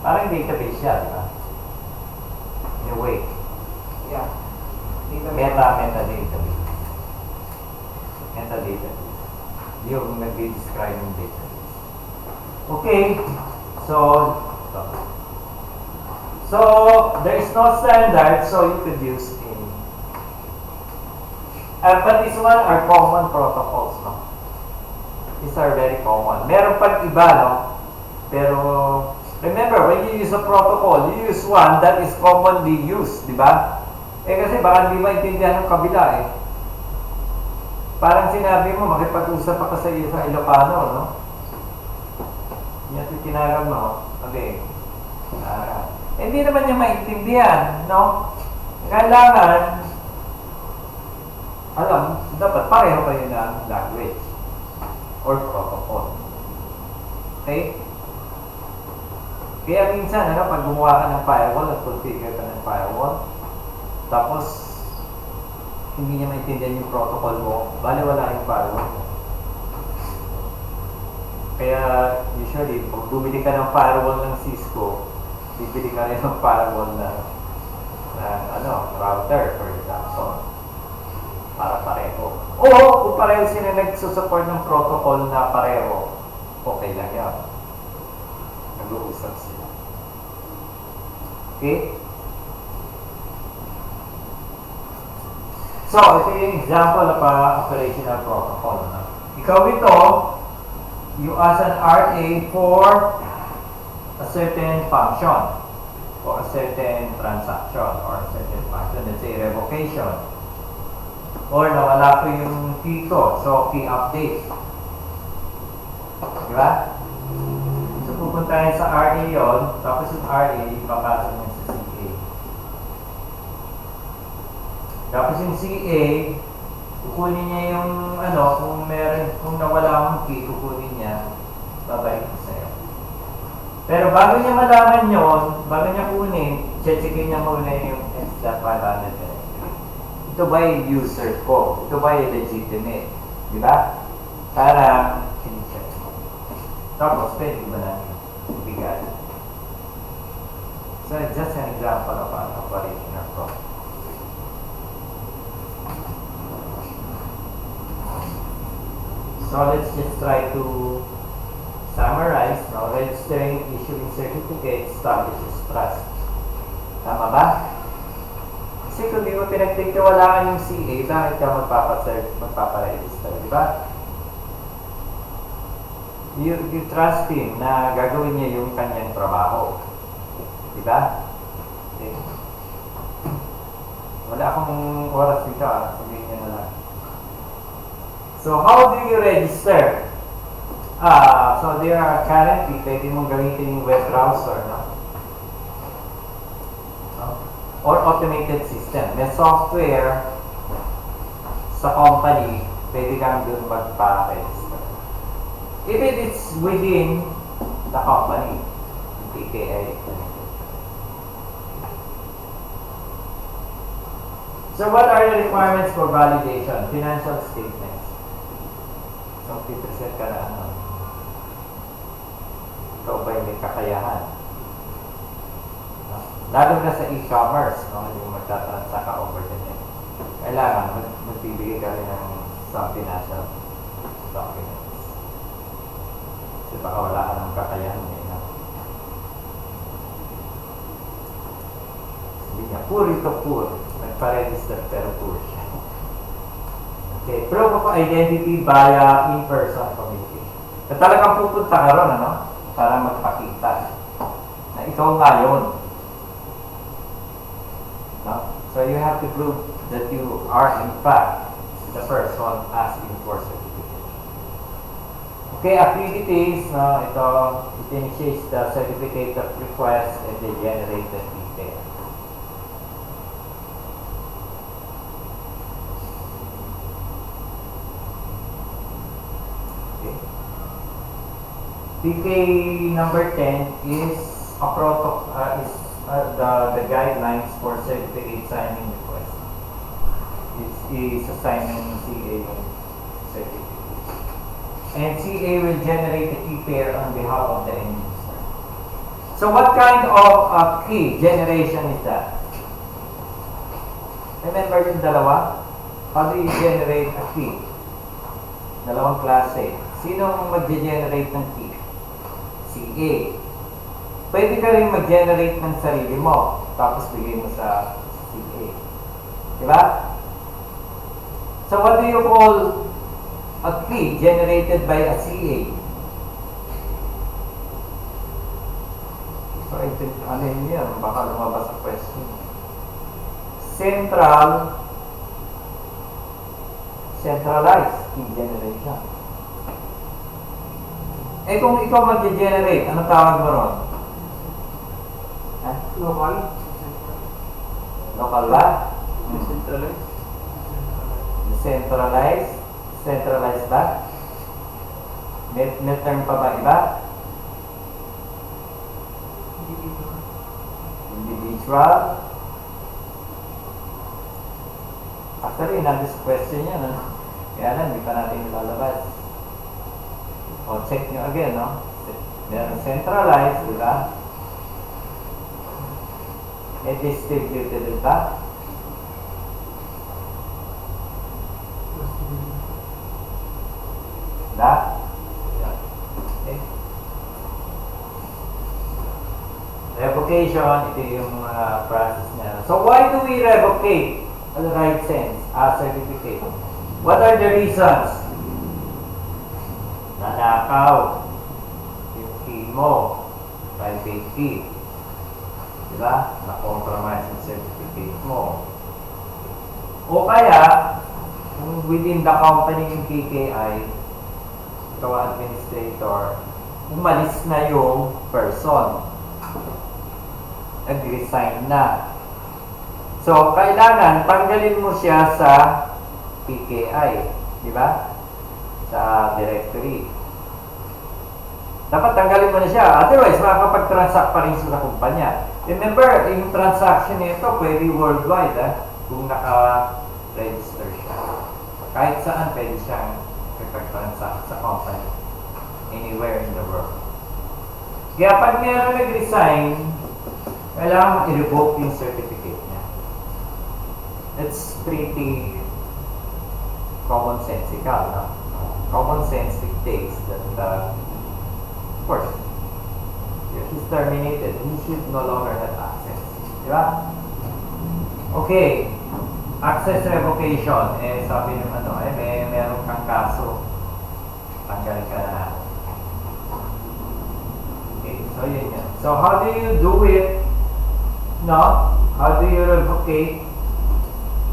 Parang database siya, di ba? In a way. Yeah. Metadata. Metadata. Yung nag-describe ng database. Okay. So there is no standard, so you could use any. But this one are common protocols, no? These are very common. Meron pang iba, no? Pero remember, when you use a protocol, you use one that is commonly used, di ba? Eh kasi baka hindi maintindihan ng kabila eh. Parang sinabi mo, makipag-usap pa ka sa iyo sa Ilocano, no? Yan yung tinaram mo. Okay. Hindi naman niya maintindihan, no? Kailangan, alam, dapat pareho kayo ng language or protocol. Okay? Kaya minsan, ano, pag gumawa ka ng firewall, nag-configure ka ng firewall, tapos, hindi niya maintindihan yung protocol mo, bali wala yung firewall mo. Kaya, usually, pag bumili ka ng firewall ng Cisco, bibili ka rin ng firewall na router, for example. Para pareho. O, kung pareho sila nagsusupport ng protocol na pareho, okay lang yan. Nag-uusap sila. Okay? So, ito yung example of operational protocol. No? Ikaw ito, you as an RA for a certain function, or a certain transaction, or a certain function, let's say revocation. Or nawala ko yung key ko, so key update. Diba? So pupunta tayo sa RA yun, tapos yung RA, ipapasok mo sa CA. Tapos yung CA, kukunin niya yung kung nawala akong key, kukunin niya, babalik ko sa'yo. Pero bago niya malaman yun, bago niya kunin, checkin niya muna yung X.500. Ito ba yung user ko? Ito ba yung legitimate? Di ba? Para sin-check mo. Tapos, pwede ba namin ibigay? So, just an example of an operational protocol. So, let's just try to summarize. Now, registering, issuing certificates, establishes trust. Tama ba? Kasi kung di mo pinagtitiwalaan yung CA, bakit ka magpaparegister, di ba? You trust him na gagawin niya yung kanyang trabaho. Di ba? Okay. Wala akong oras dito, sabihin niya na lang. So, how do you register? So there are currently, pwede mong gamitin yung web browser, no? Or automated system. May software sa company, pwede kang doon magpa-register. Even it's within the company, PKI. So what are the requirements for validation? Financial statements. So, pipresent ka na ikaw ba yung may kakayahan? Lalo na sa e-commerce, no? Hindi mo magtatransact ka over the net. Kailangan, magbibigay ka rin ng some financial documents. Kasi baka wala ka ng kakayahan eh, no? Sabi niya, poor ito poor. Nagpa-register pero poor siya. Okay, proof of identity via in-person communication. Na talagang pupunta ka ron, ano? Para magpakita na ikaw nga yun. No? So you have to prove that you are in fact the person asking for certification. Okay, activities, ito, it initiates the certificate of request and they generate the detail. Okay. PK number 10 is a protocol, the guidelines for certificate signing request. It's assigning CA certificate. And CA will generate a key pair on behalf of the end user. So what kind of key generation is that? Remember yung dalawa? How do you generate a key? Dalawang klase. Sino mag-generate ng key? CA. Pwede ka rin mag-generate ng sarili mo, tapos bigay mo sa CA. Diba? So what do you call a key generated by a CA? So ito, ano yun yan? Baka lumabas sa question. centralized key generation. Eh kung ikaw mag-generate, ano tawag mo ron? Ha? Local. Local ba? Decentralized. Decentralized? Centralized ba? May term pa ba iba? Individual? Actually, nandun sa question yan. No? Kaya lang, hindi pa natin ilalabas. O, check nyo again, no? Meron centralized, di ba? E distributed, di ba? Da? Okay. Revocation, ito yung process niya. So, why do we revocate the right sense as certificate? What are the reasons? Nanakaw yung key mo, private key. Diba? Na-compromise yung certificate mo. O kaya, kung within the company yung PKI, ikaw administrator, umalis na yung person. Nag-resign na. So, kailangan tanggalin mo siya sa PKI. Di ba? Sa directory. Dapat tanggalin mo na siya. Otherwise, makakapag-transact pa rin sa kumpanya. Remember, yung transaction nito pwede worldwide kung naka-register siya. Kahit saan pwede siyang makapag-transact sa company. Anywhere in the world. Kaya pag meron nag-resign, kailangan i-revoke yung certificate niya. It's pretty common-sensical, no? Common sense dictates that, of course, if he's terminated, he should no longer have access. Di ba? Okay. Access revocation. Eh, sabi ng meron kang kaso. Tanggalin ka na. Okay, so yun yan. So, how do you do it? No? How do you revocate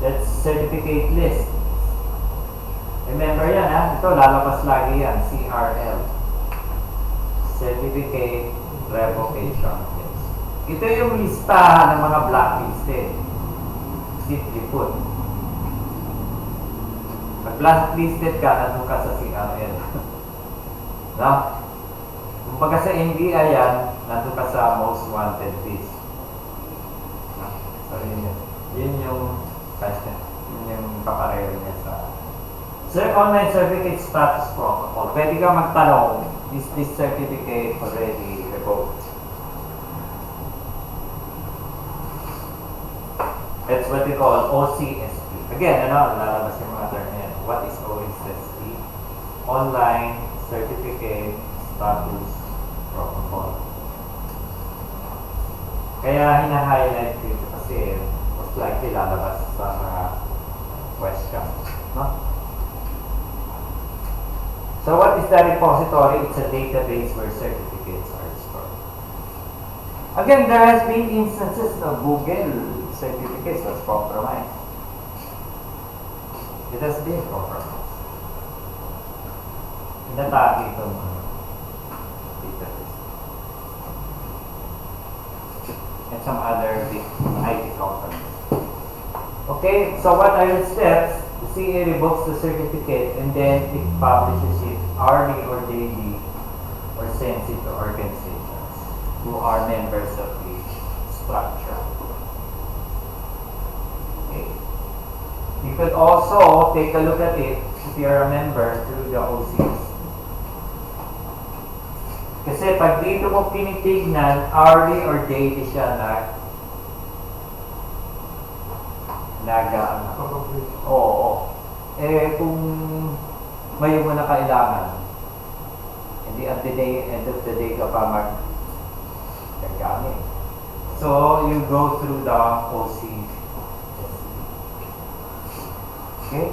that certificate list? Remember yan, ha? Ito, lalabas lagi yan. CRL. Certificate Revocation List. Ito yung listahan ng mga blacklisted. Simply put. Pag blacklisted ka, nandun ka sa CRL. No? Kung pagka sa NBI yan, nandun ka sa most wanted list. So, yun yung kapareho niya sa online certificate status protocol. Pwede ka magtanong, is this certificate already revoked? That's what we call OCSP. Again, lalabas yung mga term yan. What is OCSP? Online Certificate Status Protocol. Kaya hina-highlight dito kasi most likely lalabas sa mga questions. No? So what is the repository? It's a database where certificates are stored. Again, there has been instances of Google certificates was compromised. It has been compromised. Inatake itong database. And some other big IT companies. Okay, so what are the steps? The CA revokes the certificate and then it publishes it hourly or daily or sends it to organizations who are members of the structure. Okay. You could also take a look at it if you're a member through the OCs. Kasi pag dito mo tinitignan, hourly or daily siya Oo. Eh, kung may mo na kailangan, hindi at the end of the day ka pa gagamit. So, you go through the OC. Okay?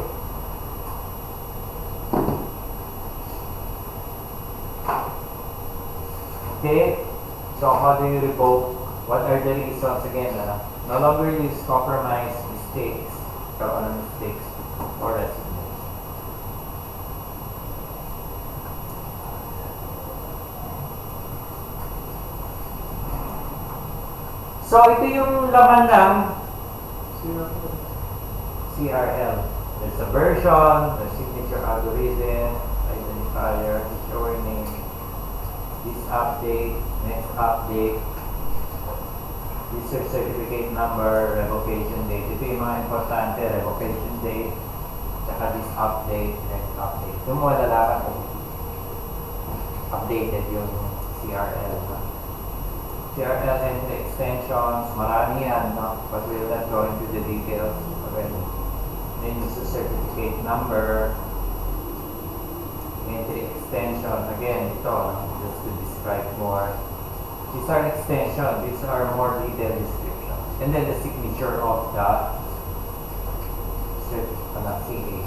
Okay? So, how do you revoke? What are the reasons again? No longer use compromise, mistakes, karoon ng mistakes, or resignation. So, ito yung laman ng CRL. There's a version, the signature algorithm, identifier, shower name, this update, next update, user certificate number, revocation date. Ito yung mga importante, revocation date, tsaka this update, next update. Yung mga lalaki kung updated yung CRL. CRL entry extensions, marami yan, no? But we'll not go into the details already. Then user certificate number, entry extension, again, ito, just to describe more. These are extensions, these are more detailed descriptions. And then the signature of the CA.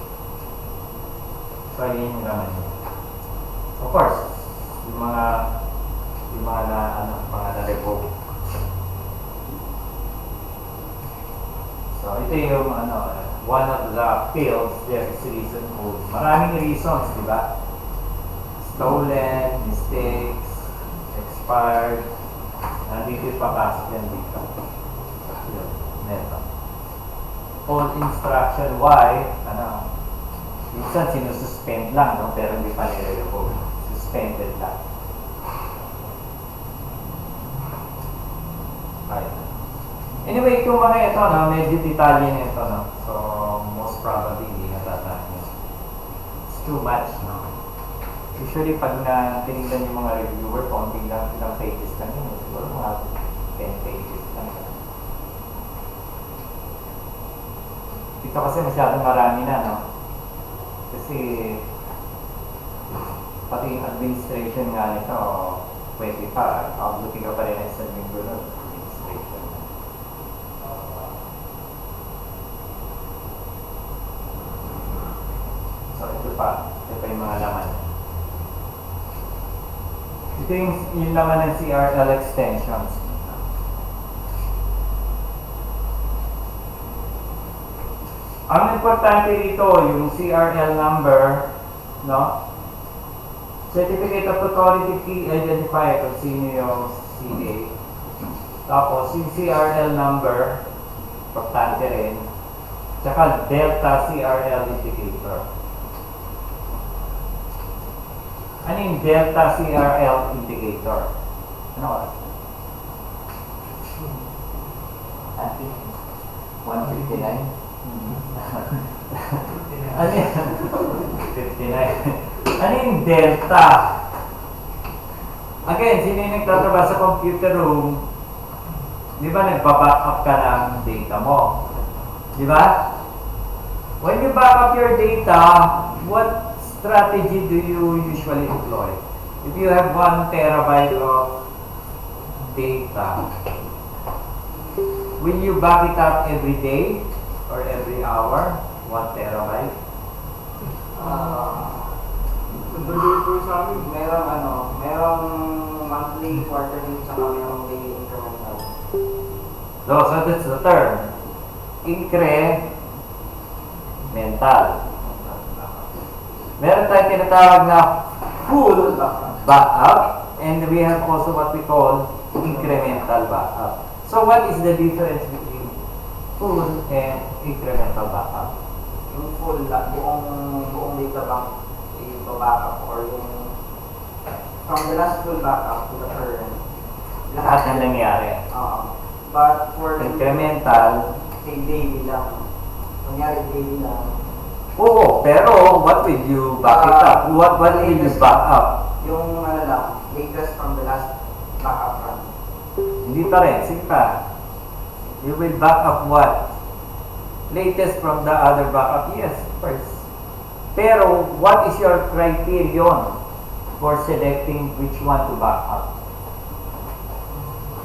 So, yun yung naman yun. Of course, yung mga na-revoke. So, ito yung one of the fields, there is reason code. Maraming reasons, di ba? Stolen, mistakes, expired, nandito yung papasok yan dito. Yun, neto. Old instruction, why? Minsan sinususpend lang, no? Pero hindi pa nire-revoke. Suspended lang. Right. Anyway, itong mga ito, no, medyo detalye na ito, no? So, most probably, hindi natataan nyo. It's too much, no? Usually, pag tinignan yung mga reviewer, konting lang, ilang pages lang yun. Siguro mga 10 pages lang. Ito kasi masyadong marami na, no? Kasi, pati yung administration nga nito, pwede pa. Outlooking ka pa rin sa isang linggo nun. So, ito pa yung mga laman. Ito yung laman ng CRL extensions. Ang importante dito, yung CRL number, no? Certificate of Authority Key Identifier kung sino yung CA. Tapos, yung CRL number, importante rin. Tsaka, Delta CRL Indicator. Ano yung Delta CRL Indicator? Ano ka? 159? Ano yan? 59. Ano yung Delta? Again, sino yung nagtatrabaho sa computer room? Di ba nagpa-back up ka ng data mo? Di ba? When you back up your data, what strategy do you usually employ? If you have 1 terabyte of data, will you back it up every day or every hour? 1 terabyte? Nandun po sa amin. Merong monthly, quarterly, saka merong daily incremental. So that's the term. Incremental. Meron tayong tinatawag na full backup, and we have also what we call incremental backup. So what is the difference between full and incremental backup? Yung full, buong data bank, i-backup, or yung from the last full backup to the current. Lahat na nangyari. But for Incremental, say daily lang. Kunyari daily lang. oo, pero what will you back it up? What will you back up? Yung lang, latest from the last backup run. Hindi pa rin, sige pa. You will back up what? Latest from the other backup? Yes, of course. Pero, what is your criterion for selecting which one to back up?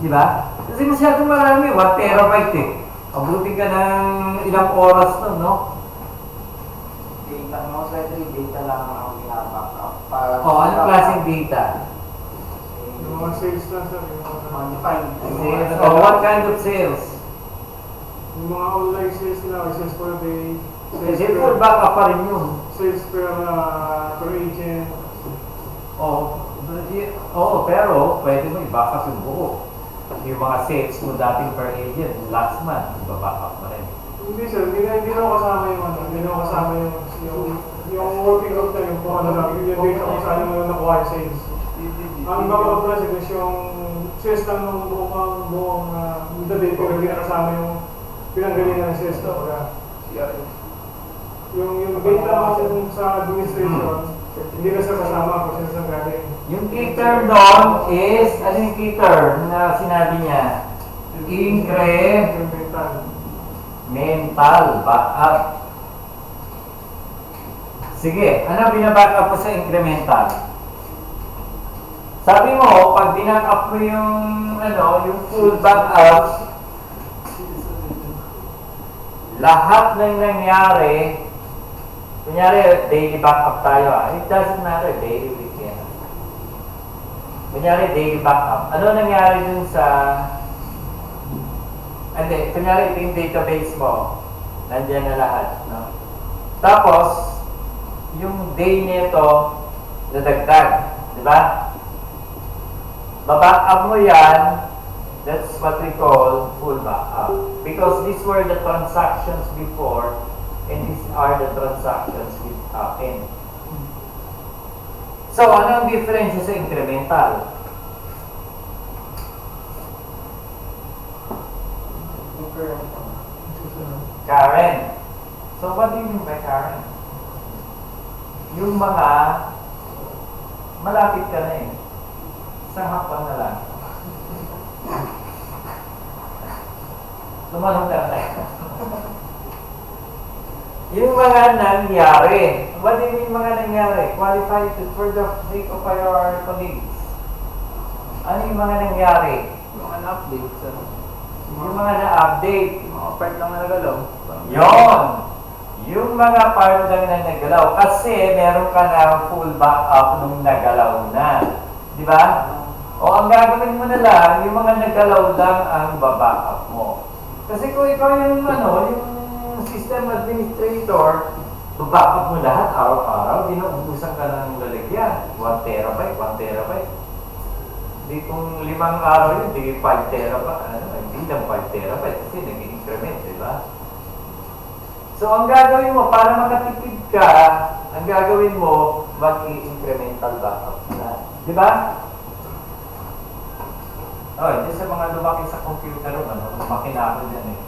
Di ba? Kasi masyadong marami, 1 terabyte eh. Abutin ka ng ilang oras nun, no? Data, most likely data lang ang binabackup. Anong klaseng data? Yung mga sales na sir, yung mga Undefined. Sales. What kind of sales? Yung mga online sales nila, sales per day, Kasi full backup pa rin yun. sales per agent. Pero pwede mo i-backup yung buo. Yung mga sales mo dating per agent, last month, i-backup mo rin. Hindi sir, hindi na kasama yung ano, hindi na kasama yung working group na yung kung ano lang, yung data kung saan mo nakuha yung sales. Ang backup plus is yung sales lang ng buong data pero hindi na kasama yung pinanggalingan ng sales na wala. Yung data mo sa administration, hindi na sa kasama kung saan sa galing. Yung key term doon is, ano yung key term na sinabi niya? Mental backup. Sige, ano binabackup mo sa incremental? Sabi mo, pag binackup mo yung full backup, lahat ng nangyari, kunyari, daily backup tayo. It doesn't matter, daily, weekend. Kunyari, daily backup. Ano nangyari dun sa... Hindi, kunyari, ito yung database mo. Nandiyan na lahat, no? Tapos, yung day nito, nadagdag. Di ba? Babackup mo yan. That's what we call full backup. Because these were the transactions before and these are the transactions which happen. So, ano ang difference sa incremental? Karen. So, what do you mean by Karen? Yung mga malapit ka na eh. Isang hapon na lang. Lumanong ka na. Yung mga nangyari. What do you mean mga nangyari? Qualify it for the sake of our colleagues. Ano yung mga nangyari? Mga na-update, sir. Yung mga na-update. Yung mga part lang na nagalaw. Yon! Yung mga part lang na nagalaw. Kasi meron ka na full backup nung nagalaw na. Di ba? O ang gagawin mo na lang, yung mga nagalaw lang ang babackup mo. Kasi kung ikaw yung yung system administrator, babackup mo lahat araw-araw, dinuubusan ka ng lalagyan. 1 terabyte, 1 terabyte. Hindi kung 5 araw yun, hindi 5 terabyte, hindi lang 5 terabyte kasi nag-increment, di ba? So, ang gagawin mo, para makatipid ka, ang gagawin mo, mag-incremental backup na. Di ba? Hindi sa mga lumaki sa computer, lumaki na ako dyan eh.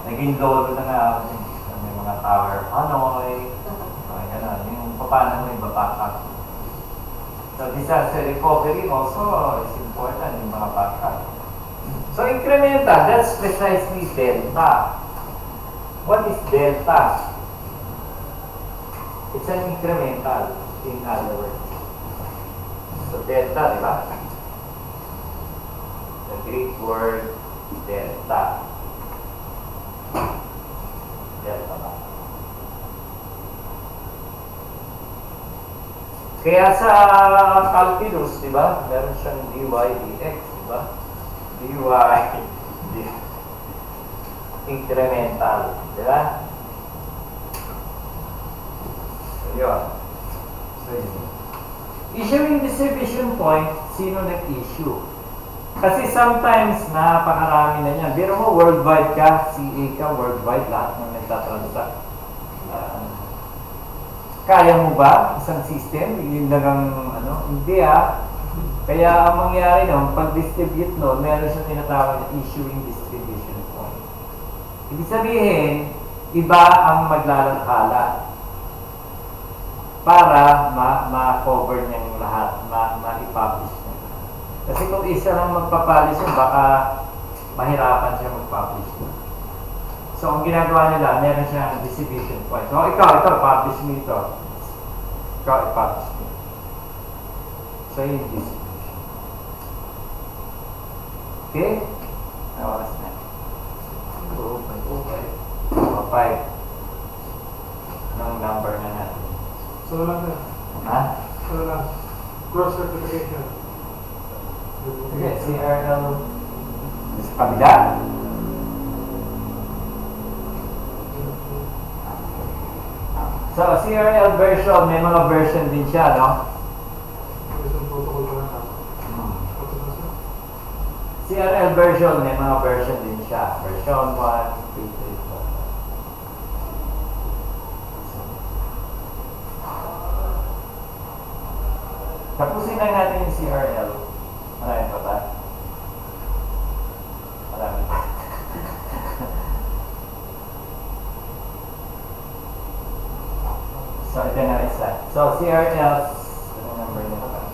Naging lolo na nga ako dyan. May mga tower, gano'n. Yung paano mo yung backup. So, disaster recovery also is important, yung mga backup. So, incremental, that's precisely delta. What is delta? It's an incremental, in other words. So, delta, di ba? The Greek word, delta. Delta ba? Kaya sa calculus, di ba? Meron siyang dy dx, di ba? dy incremental, di ba? So, yun. Issuing distribution point, sino nag-issue? Kasi sometimes, napakarami na niyan. Biro mo, worldwide ka, CA ka, worldwide, lahat ng nagtatransact. Kaya mo ba isang system? Yung nagang, hindi Kaya ang mangyari nun, pag-distribute nun, meron siyang tinatawag na issuing distribution point. Ibig sabihin, iba ang maglalathala para ma-cover niyang lahat, ma-publish niya. Kasi kung isa lang magpapublish yun, baka mahirapan siya mag-publish. So, ang ginagawa nila, meron siyang distribution point. So, ikaw, publish mo ito. Ikaw, i-publish mo. So, yung distribution. Okay? Nawakas na. Okay. 5. Anong number na natin? So lang na. Ha? So lang. Cross certification. Sige, CRL sa kabila. So, CRL version, may mga version din siya, no? Isang protocol pa lang. CRL version, may mga version din siya. Version 1, 2, 3, 4. Tapusin lang natin yung CRL. Marami pa ba? Marami pa. So, ito na isa. So, CRL, ano number nito ba?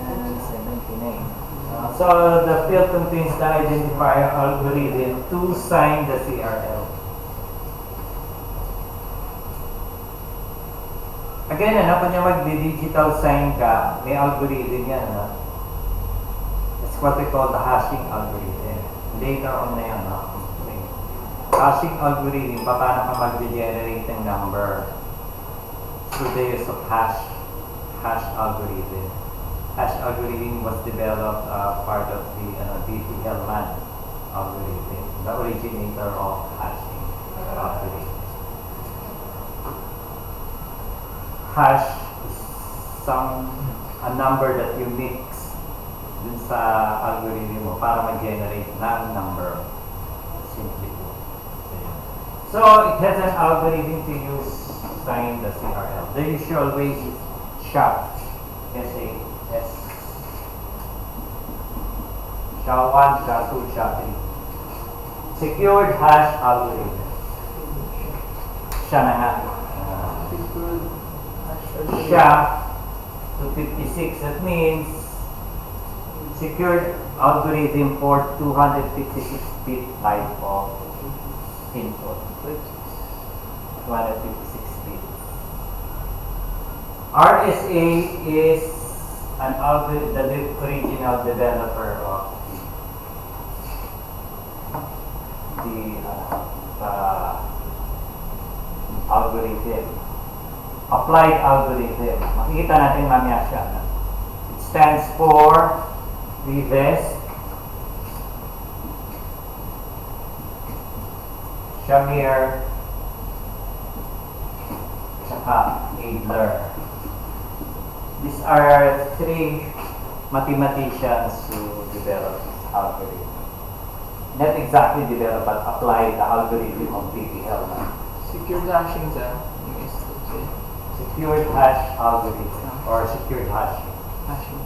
79. So, the field contains the identifier algorithm to sign the CRL. Again, kung niya mag-digital sign ka, may algorithm yan, ano? That's what we call the hashing algorithm. Later on na yan, no? Hashing algorithm, paano ka mag-generate ng number through the use of hash algorithm. Hash algorithm was developed part of the DTL-MAN algorithm, the originator of hashing algorithm. Hash is a number that you mix dun sa algorithm mo para mag-generate ng number. Simply put. So, it has an algorithm to use to sign the CRL. The usual way is SHA. S-A-S. SHA-1, SHA-2, SHA-3. Secured hash algorithm. Siya na nga. Siya 256. That means secured algorithm for 256-bit type of input. 256-bit. RSA is an the original developer of the algorithm. Applied algorithm. Makikita natin mamaya siya. It stands for Rivest, Shamir, saka Adler. These are three mathematicians who developed this algorithm. Not exactly developed, but applied the algorithm of PPL. Secure hashing dyan. Secured hash algorithm or secured hashing. Hashing.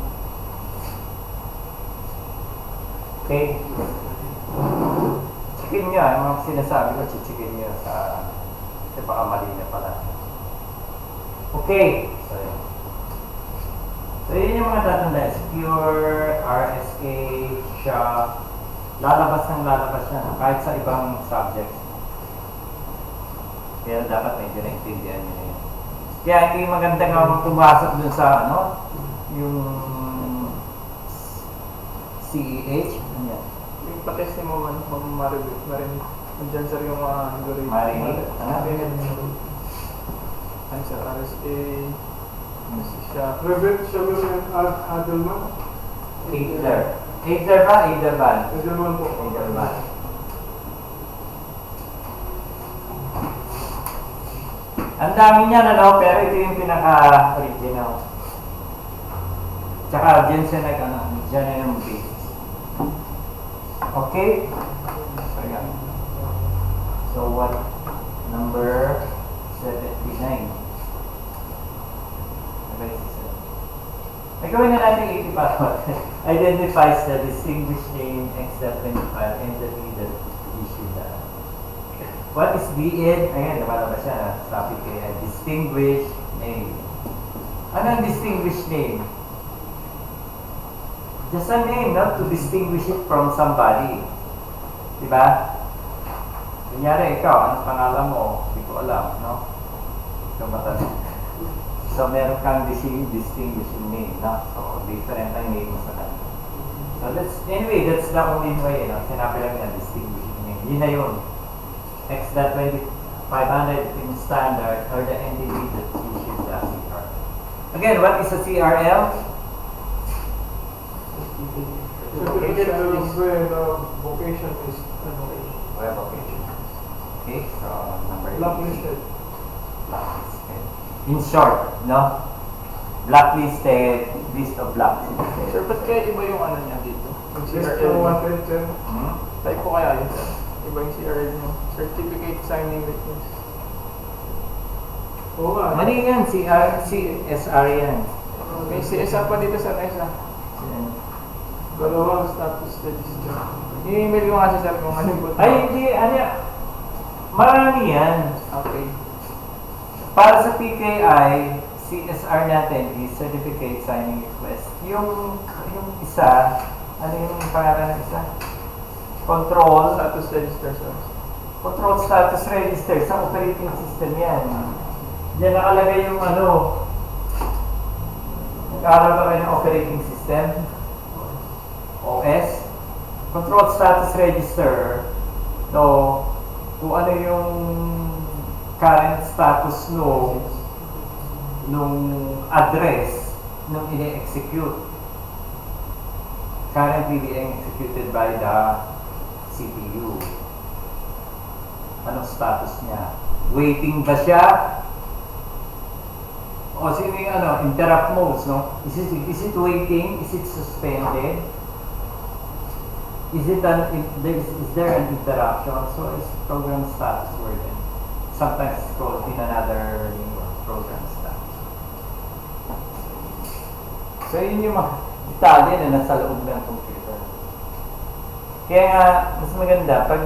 Okay? Checkin nyo, yung mga sinasabi ko, checkin nyo sa kasi baka mali na pala. Okay. So yun yung mga tatanda. Secure, RSA, SHA. Lalabas yan. Kahit sa ibang subjects. Kaya dapat medyo naintindihan nyo na yun. Kaya hindi magandang ang pumasok dun sa yung CEH. Ano yan? Yung patestin mo man, marin. Nandiyan sir yung algorithm. Marinig. Ano sir, RSA, siya. Revit, Shamir, and Adelman. Adler. Adler ba? Adlerman. Adelman po. Adlerman. Ang dami niyan, pero ito yung pinaka-original. Tsaka dyan siya dyan na yung base. Okay? So, yan. So, what? Number 79. Gawin na natin 80 pa. Identifies the distinguished name, X.25 entity that issued that. What is DN? Ayan, nabalabas siya. Sabi kaya, distinguished name. Ano ang distinguished name? Just a name, no? To distinguish it from somebody. Diba? Kunyari, ikaw, anong pangalan mo? Hindi ko alam, no? Ikaw matanda. So, meron kang distinguishing name, no? So, different ang name mo sa kanya. So, anyway, that's the only way, no? Sinabi lang na distinguishing name. Yun na yun. X.2500 in standard or the entity that issues the CRL. Again, what is a CRL? Certificate of vocation is Web application. Okay, so number 8. Blacklisted. Blacklisted. In short, no? Blacklisted, list of blacklisted. Sir, ba't kaya iba yung ano niya dito? Yung Yes, CRL niya? wanted, sir. Hmm? Type ko kaya yun, sir. Iba yung CRL niya. Certificate signing request. Oo nga. Mali yan, CSR yan. May CSR pa dito sa NESA. Dalawa. Status register. I-email ko nga siya, sir, kung ano yung Ay, hindi, ano yan? Marami yan. Okay. Para sa PKI, CSR natin is Certificate Signing Request. Yung isa, ano yung pangalan ng isa? Control Status register, sir. Control Status Register sa operating system yan. Diyan nakalagay yung ano, nag-aaral ba kayo ng operating system? OS? Control Status Register. So, kung ano yung current status nung address nung ine-execute. Currently being executed by the CPU. Anong status niya? Waiting ba siya? O sino yung ano, interrupt modes, no? Is it waiting? Is it suspended? Is there an interruption? So it's program status wording. Sometimes it's called in another lingo, program status. So yun yung mga detalye na nasa loob ng computer. Kaya nga, mas maganda pag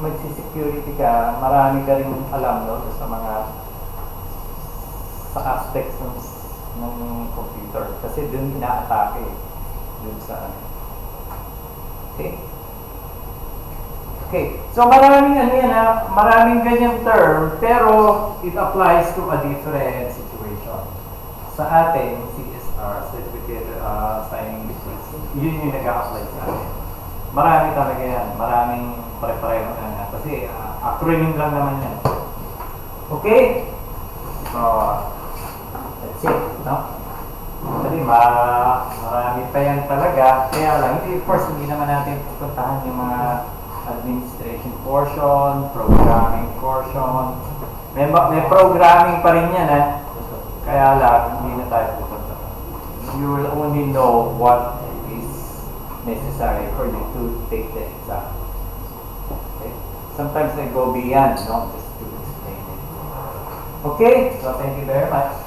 magsi-security ka, marami ka rin alam, no, sa mga sa aspects ng computer. Kasi dun ina-atake. Dun sa okay? Okay. So maraming ano yan ha, maraming ganyang term, pero it applies to a different situation. Sa atin, CSR, Certificate Signing Request, yun yung nag-a-apply sa atin. Marami talaga yan. Maraming pare-pareho na nga. Kasi acronym lang naman yan. Okay? So, that's it. No? Kasi marami pa yan talaga. Kaya lang, of course, hindi naman natin pupuntahan yung mga administration portion, programming portion. May programming pa rin yan, eh. Kaya lang, hindi na tayo pupunta. You will only know what is necessary for you to take the exam. Okay? Sometimes I go beyond, no? Just to explain it. Okay? So, thank you very much.